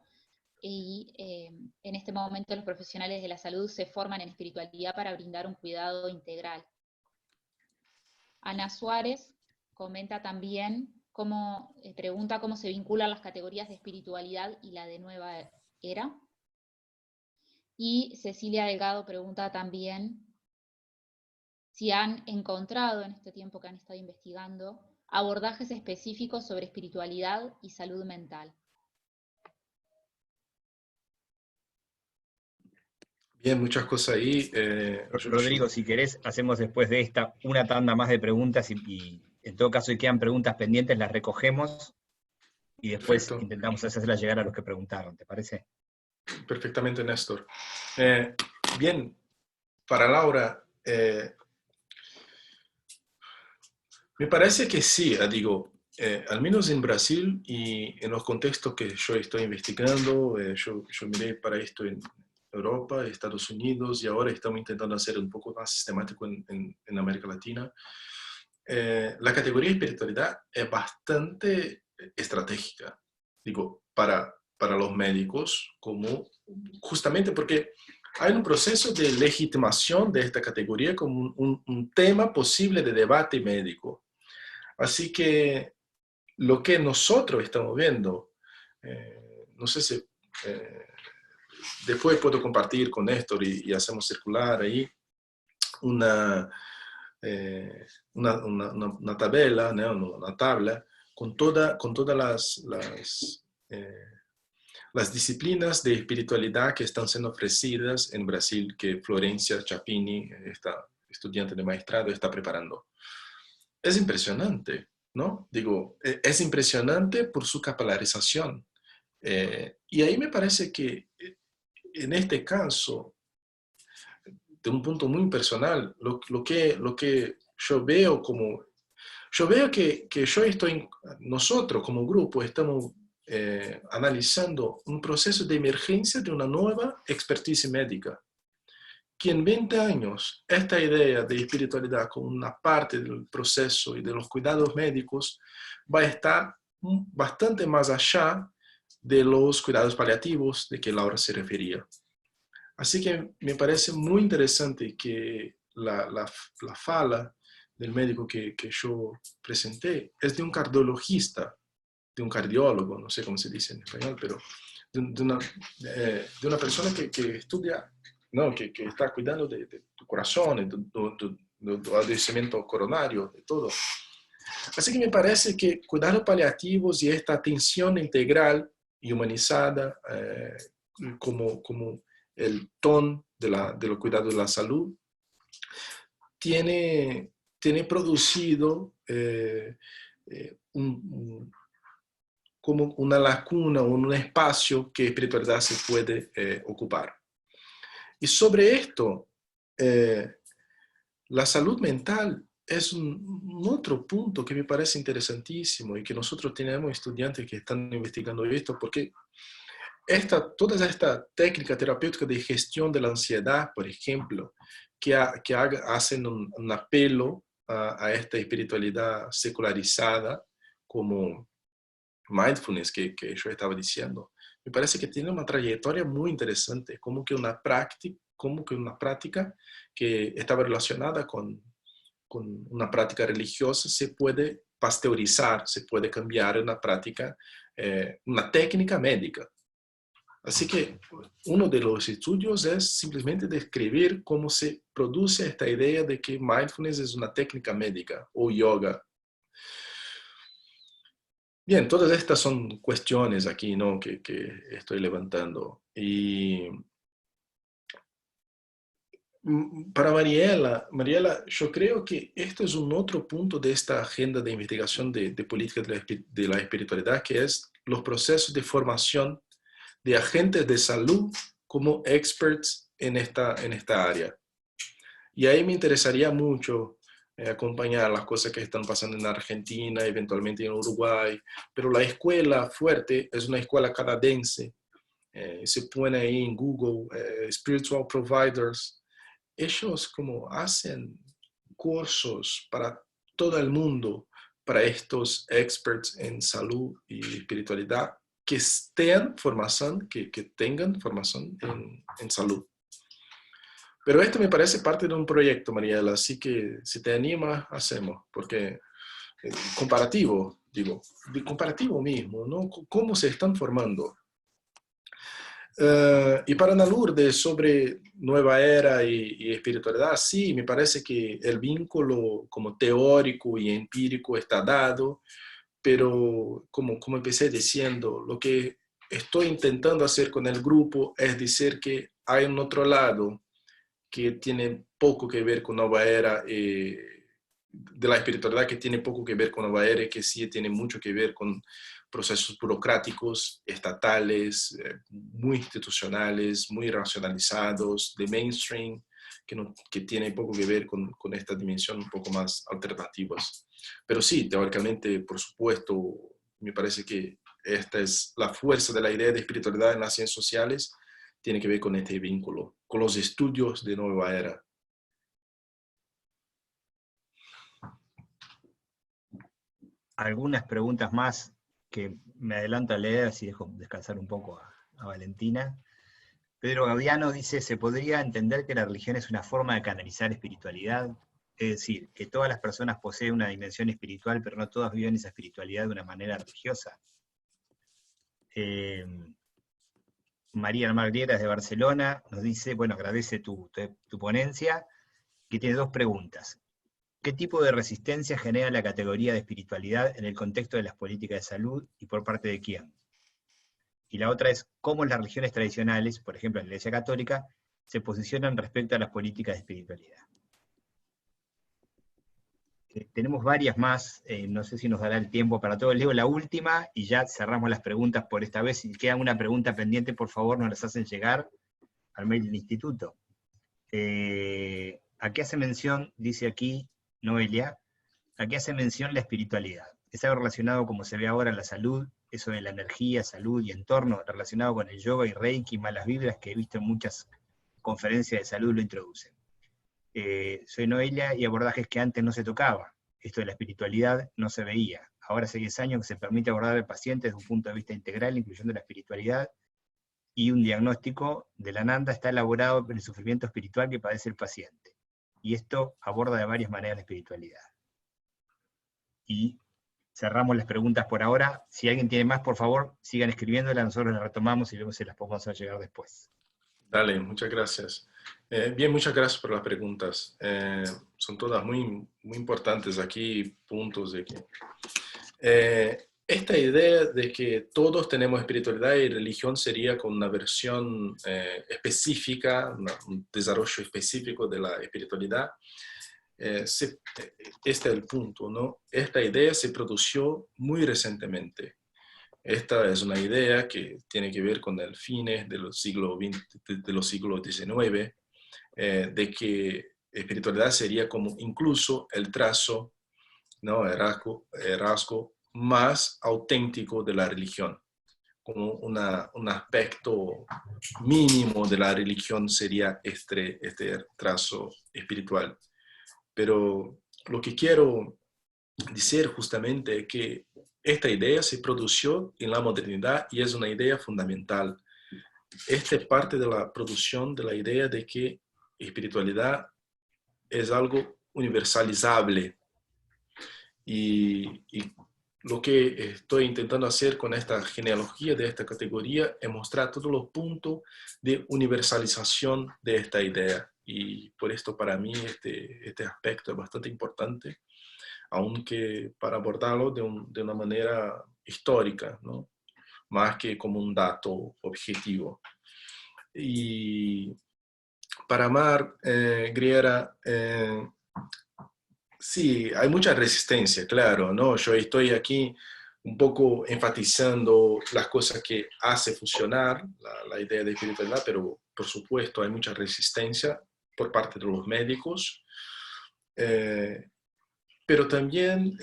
y en este momento los profesionales de la salud se forman en espiritualidad para brindar un cuidado integral. Ana Suárez comenta también, pregunta cómo se vinculan las categorías de espiritualidad y la de nueva era. Y Cecilia Delgado pregunta también si han encontrado en este tiempo que han estado investigando abordajes específicos sobre espiritualidad y salud mental. Bien, muchas cosas ahí. Rodrigo, si querés, hacemos después de esta una tanda más de preguntas y en todo caso, si quedan preguntas pendientes, las recogemos y después Perfecto. intentamos hacerlas llegar a los que preguntaron, ¿te parece? Perfectamente, Néstor. Bien, para Laura, me parece que sí, digo, al menos en Brasil y en los contextos que yo estoy investigando, yo miré para esto en Europa, Estados Unidos, y ahora estamos intentando hacer un poco más sistemático en América Latina. La categoría de espiritualidad es bastante estratégica, digo, para los médicos, como justamente porque hay un proceso de legitimación de esta categoría como un tema posible de debate médico. Así que lo que nosotros estamos viendo, no sé si después puedo compartir con Néstor y hacemos circular ahí una tabla, ¿no? Una tabla con todas las disciplinas de espiritualidad que están siendo ofrecidas en Brasil, que Florencia Chapini, esta estudiante de maestrado, está preparando. Es impresionante, ¿no? Digo, es impresionante por su capilarización. Y ahí me parece que en este caso, de un punto muy personal, lo que yo veo como... Yo veo que nosotros como grupo estamos analizando un proceso de emergencia de una nueva expertise médica. Que en 20 años esta idea de espiritualidad como una parte del proceso y de los cuidados médicos va a estar bastante más allá de los cuidados paliativos de que Laura se refería. Así que me parece muy interesante que la fala del médico que yo presenté es de un cardiologista, de un cardiólogo, no sé cómo se dice en español, pero de una persona que estudia, no, que está cuidando de tu corazón, de tu adoecimiento coronario, de todo. Así que me parece que cuidados paliativos y esta atención integral y humanizada como el ton de los cuidados de la salud tiene producido como una lacuna, un espacio que espiritualidad se puede ocupar. Y sobre esto, la salud mental es un otro punto que me parece interesantísimo y que nosotros tenemos estudiantes que están investigando esto, porque toda esta técnica terapéutica de gestión de la ansiedad, por ejemplo, hacen un apelo a esta espiritualidad secularizada como mindfulness que yo estaba diciendo. Me parece que tiene una trayectoria muy interesante, como que una práctica que estaba relacionada con una práctica religiosa se puede pasteurizar, se puede cambiar en una práctica, una técnica médica. Así que uno de los estudios es simplemente describir cómo se produce esta idea de que mindfulness es una técnica médica o yoga. Bien, todas estas son cuestiones aquí, ¿no? que estoy levantando. Y para Mariela, yo creo que esto es un otro punto de esta agenda de investigación de política de la espiritualidad, que es los procesos de formación de agentes de salud como experts en esta área. Y ahí me interesaría mucho acompañar las cosas que están pasando en Argentina, eventualmente en Uruguay, pero la escuela fuerte es una escuela canadiense. Se pone ahí en Google, Spiritual Providers. Ellos como hacen cursos para todo el mundo, para estos experts en salud y espiritualidad, que tengan formación en salud. Pero esto me parece parte de un proyecto, Mariela, así que si te animas, hacemos, porque comparativo mismo, ¿no? ¿Cómo se están formando? Y para Ana Lourdes, sobre nueva era y espiritualidad, sí, me parece que el vínculo como teórico y empírico está dado, pero como empecé diciendo, lo que estoy intentando hacer con el grupo es decir que hay un otro lado que tiene poco que ver con nueva era, de la espiritualidad que tiene poco que ver con nueva era y que sí tiene mucho que ver con procesos burocráticos, estatales, muy institucionales, muy racionalizados, de mainstream, que tiene poco que ver con esta dimensión un poco más alternativas. Pero sí, teóricamente, por supuesto, me parece que esta es la fuerza de la idea de espiritualidad en las ciencias sociales, tiene que ver con este vínculo, con los estudios de nueva era. Algunas preguntas más que me adelanto a leer, así dejo descansar un poco a Valentina. Pedro Gaudiano dice, ¿se podría entender que la religión es una forma de canalizar espiritualidad? Es decir, que todas las personas poseen una dimensión espiritual, pero no todas viven esa espiritualidad de una manera religiosa. María Marguera de Barcelona nos dice, bueno, agradece tu ponencia, que tiene dos preguntas. ¿Qué tipo de resistencia genera la categoría de espiritualidad en el contexto de las políticas de salud y por parte de quién? Y la otra es, ¿cómo las religiones tradicionales, por ejemplo la Iglesia Católica, se posicionan respecto a las políticas de espiritualidad? Tenemos varias más, no sé si nos dará el tiempo para todo. Leo la última y ya cerramos las preguntas por esta vez. Si queda una pregunta pendiente, por favor, nos las hacen llegar al mail del instituto. Aquí hace mención, dice aquí Noelia, aquí hace mención la espiritualidad. Es algo relacionado, como se ve ahora, en la salud, eso de la energía, salud y entorno, relacionado con el yoga y reiki, malas vibras, que he visto en muchas conferencias de salud lo introducen. Soy Noelia y abordajes que antes no se tocaba. Esto de la espiritualidad no se veía. Ahora hace 10 años que se permite abordar al paciente desde un punto de vista integral, incluyendo la espiritualidad, y un diagnóstico de la Ananda está elaborado por el sufrimiento espiritual que padece el paciente. Y esto aborda de varias maneras la espiritualidad. Y cerramos las preguntas por ahora. Si alguien tiene más, por favor, sigan escribiéndolas, nosotros las retomamos y vemos si las podemos hacer llegar después. Dale, muchas gracias. Bien, muchas gracias por las preguntas. Son todas muy, muy importantes aquí, puntos de que... esta idea de que todos tenemos espiritualidad y religión sería con una versión específica, un desarrollo específico de la espiritualidad. Este es el punto, ¿no? Esta idea se produjo muy recientemente. Esta es una idea que tiene que ver con el fines de los siglos XIX, de que espiritualidad sería como incluso el trazo, ¿no? el rasgo más auténtico de la religión, como un aspecto mínimo de la religión sería este trazo espiritual. Pero lo que quiero decir justamente es que esta idea se produjo en la modernidad y es una idea fundamental. Esta es parte de la producción de la idea de que espiritualidad es algo universalizable. Y lo que estoy intentando hacer con esta genealogía de esta categoría es mostrar todos los puntos de universalización de esta idea. Y por esto para mí este aspecto es bastante importante, aunque para abordarlo de una manera histórica, ¿no? Más que como un dato objetivo. Y para Mar Griera, sí, hay mucha resistencia, claro, ¿no? Yo estoy aquí un poco enfatizando las cosas que hace funcionar la idea de espiritualidad, pero por supuesto hay mucha resistencia por parte de los médicos. Pero también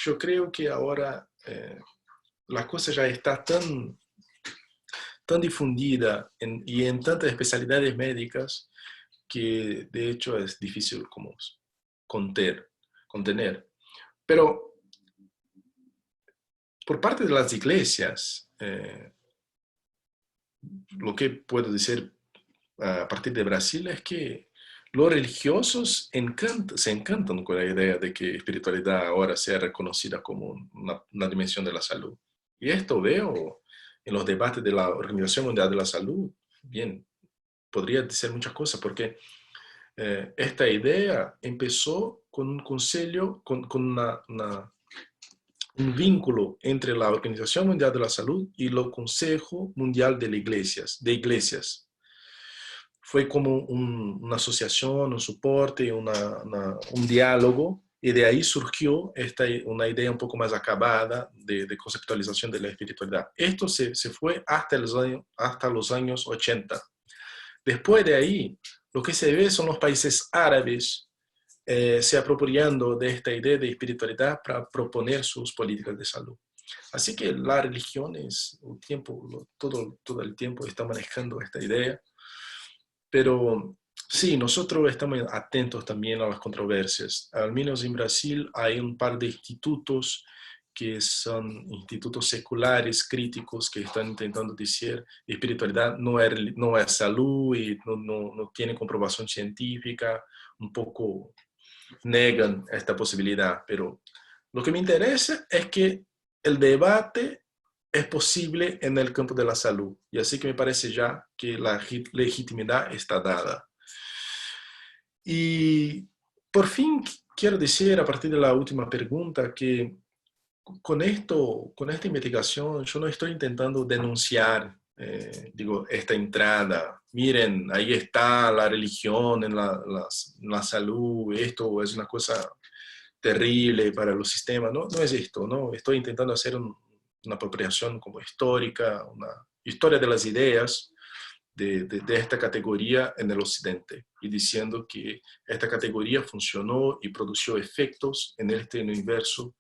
yo creo que ahora la cosa ya está tan difundida y en tantas especialidades médicas que de hecho es difícil como contener. Pero por parte de las iglesias, lo que puedo decir a partir de Brasil es que los religiosos se encantan con la idea de que espiritualidad ahora sea reconocida como una dimensión de la salud. Y esto veo en los debates de la Organización Mundial de la Salud. Bien, podría decir muchas cosas, porque esta idea empezó con un consejo, con un vínculo entre la Organización Mundial de la Salud y el Consejo Mundial de Iglesias. Fue como una asociación, un soporte, un diálogo, y de ahí surgió una idea un poco más acabada de conceptualización de la espiritualidad. Esto se fue hasta los años 80. Después de ahí, lo que se ve son los países árabes se apropiando de esta idea de espiritualidad para proponer sus políticas de salud. Así que la religión todo el tiempo está manejando esta idea. Pero sí, nosotros estamos atentos también a las controversias. Al menos en Brasil hay un par de institutos que son institutos seculares, críticos, que están intentando decir que espiritualidad no es salud y no tiene comprobación científica, un poco negan esta posibilidad. Pero lo que me interesa es que el debate es posible en el campo de la salud. Y así que me parece ya que la legitimidad está dada. Y por fin quiero decir, a partir de la última pregunta, que con esta investigación yo no estoy intentando denunciar, esta entrada. Miren, ahí está la religión en la salud, esto es una cosa terrible para los sistemas. No es esto, ¿no? Estoy intentando hacer una apropiación como histórica, una historia de las ideas de esta categoría en el occidente, y diciendo que esta categoría funcionó y produjo efectos en este universo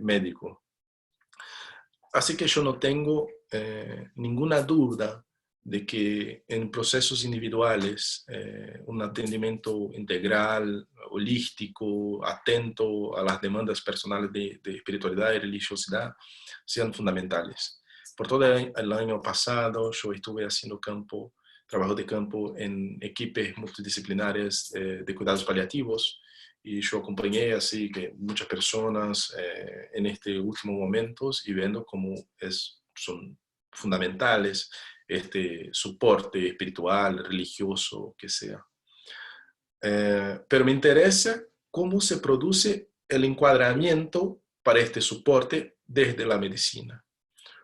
médico. Así que yo no tengo ninguna duda de que en procesos individuales un atendimiento integral, holístico, atento a las demandas personales de espiritualidad y religiosidad sean fundamentales. Por todo el año pasado yo estuve haciendo trabajo de campo en equipos multidisciplinares de cuidados paliativos, y yo acompañé así que muchas personas en este último momentos, y viendo cómo son fundamentales este soporte espiritual, religioso, que sea. Pero me interesa cómo se produce el encuadramiento para este soporte desde la medicina.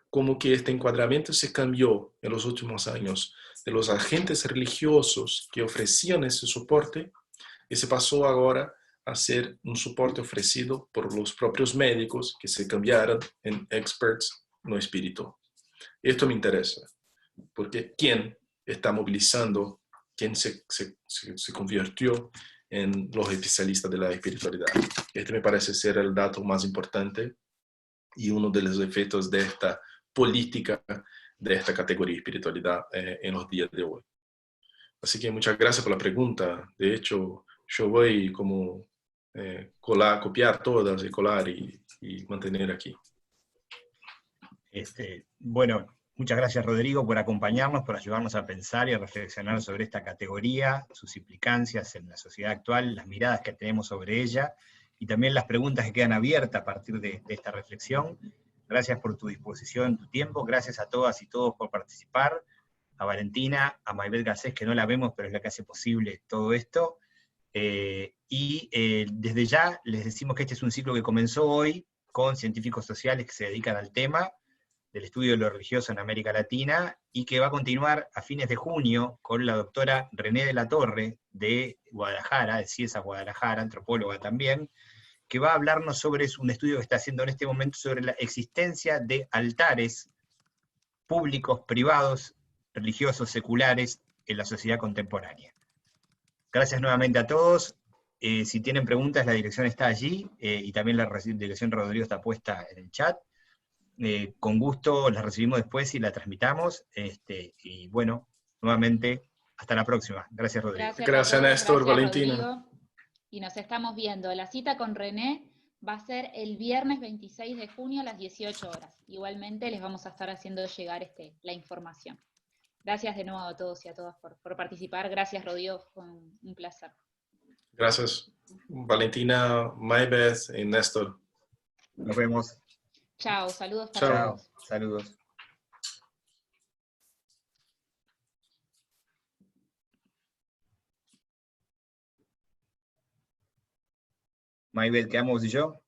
Cómo que este encuadramiento se cambió en los últimos años de los agentes religiosos que ofrecían ese soporte, y se pasó ahora a ser un soporte ofrecido por los propios médicos, que se cambiaron en experts no espíritu. Esto me interesa, porque ¿quién está movilizando? ¿Quién se convirtió en los especialistas de la espiritualidad? Este me parece ser el dato más importante y uno de los efectos de esta política de esta categoría de espiritualidad en los días de hoy. Así que muchas gracias por la pregunta. De hecho, yo voy como copiar todas y colar y mantener aquí. Bueno, muchas gracias Rodrigo por acompañarnos, por ayudarnos a pensar y a reflexionar sobre esta categoría, sus implicancias en la sociedad actual, las miradas que tenemos sobre ella, y también las preguntas que quedan abiertas a partir de esta reflexión. Gracias por tu disposición, tu tiempo, gracias a todas y todos por participar, a Valentina, a Maybeth Garcés, que no la vemos, pero es la que hace posible todo esto, desde ya les decimos que este es un ciclo que comenzó hoy con científicos sociales que se dedican al tema del estudio de lo religioso en América Latina, y que va a continuar a fines de junio con la doctora René de la Torre de Guadalajara, de CIESA Guadalajara, antropóloga también, que va a hablarnos sobre un estudio que está haciendo en este momento sobre la existencia de altares públicos, privados, religiosos, seculares en la sociedad contemporánea. Gracias nuevamente a todos. Si tienen preguntas, la dirección está allí, y también la dirección Rodrigo está puesta en el chat. Con gusto las recibimos después y la transmitamos. Y bueno, nuevamente, hasta la próxima. Gracias, Rodrigo. Gracias, Néstor, gracias, Valentina. Rodrigo. Y nos estamos viendo. La cita con René va a ser el viernes 26 de junio a las 18 horas. Igualmente les vamos a estar haciendo llegar la información. Gracias de nuevo a todos y a todas por participar. Gracias, Rodrigo, fue un placer. Gracias, Valentina, Maybeth y Néstor. Nos vemos. Chao, saludos para todos. Chao, saludos. Maybeth, ¿quedamos vos y yo?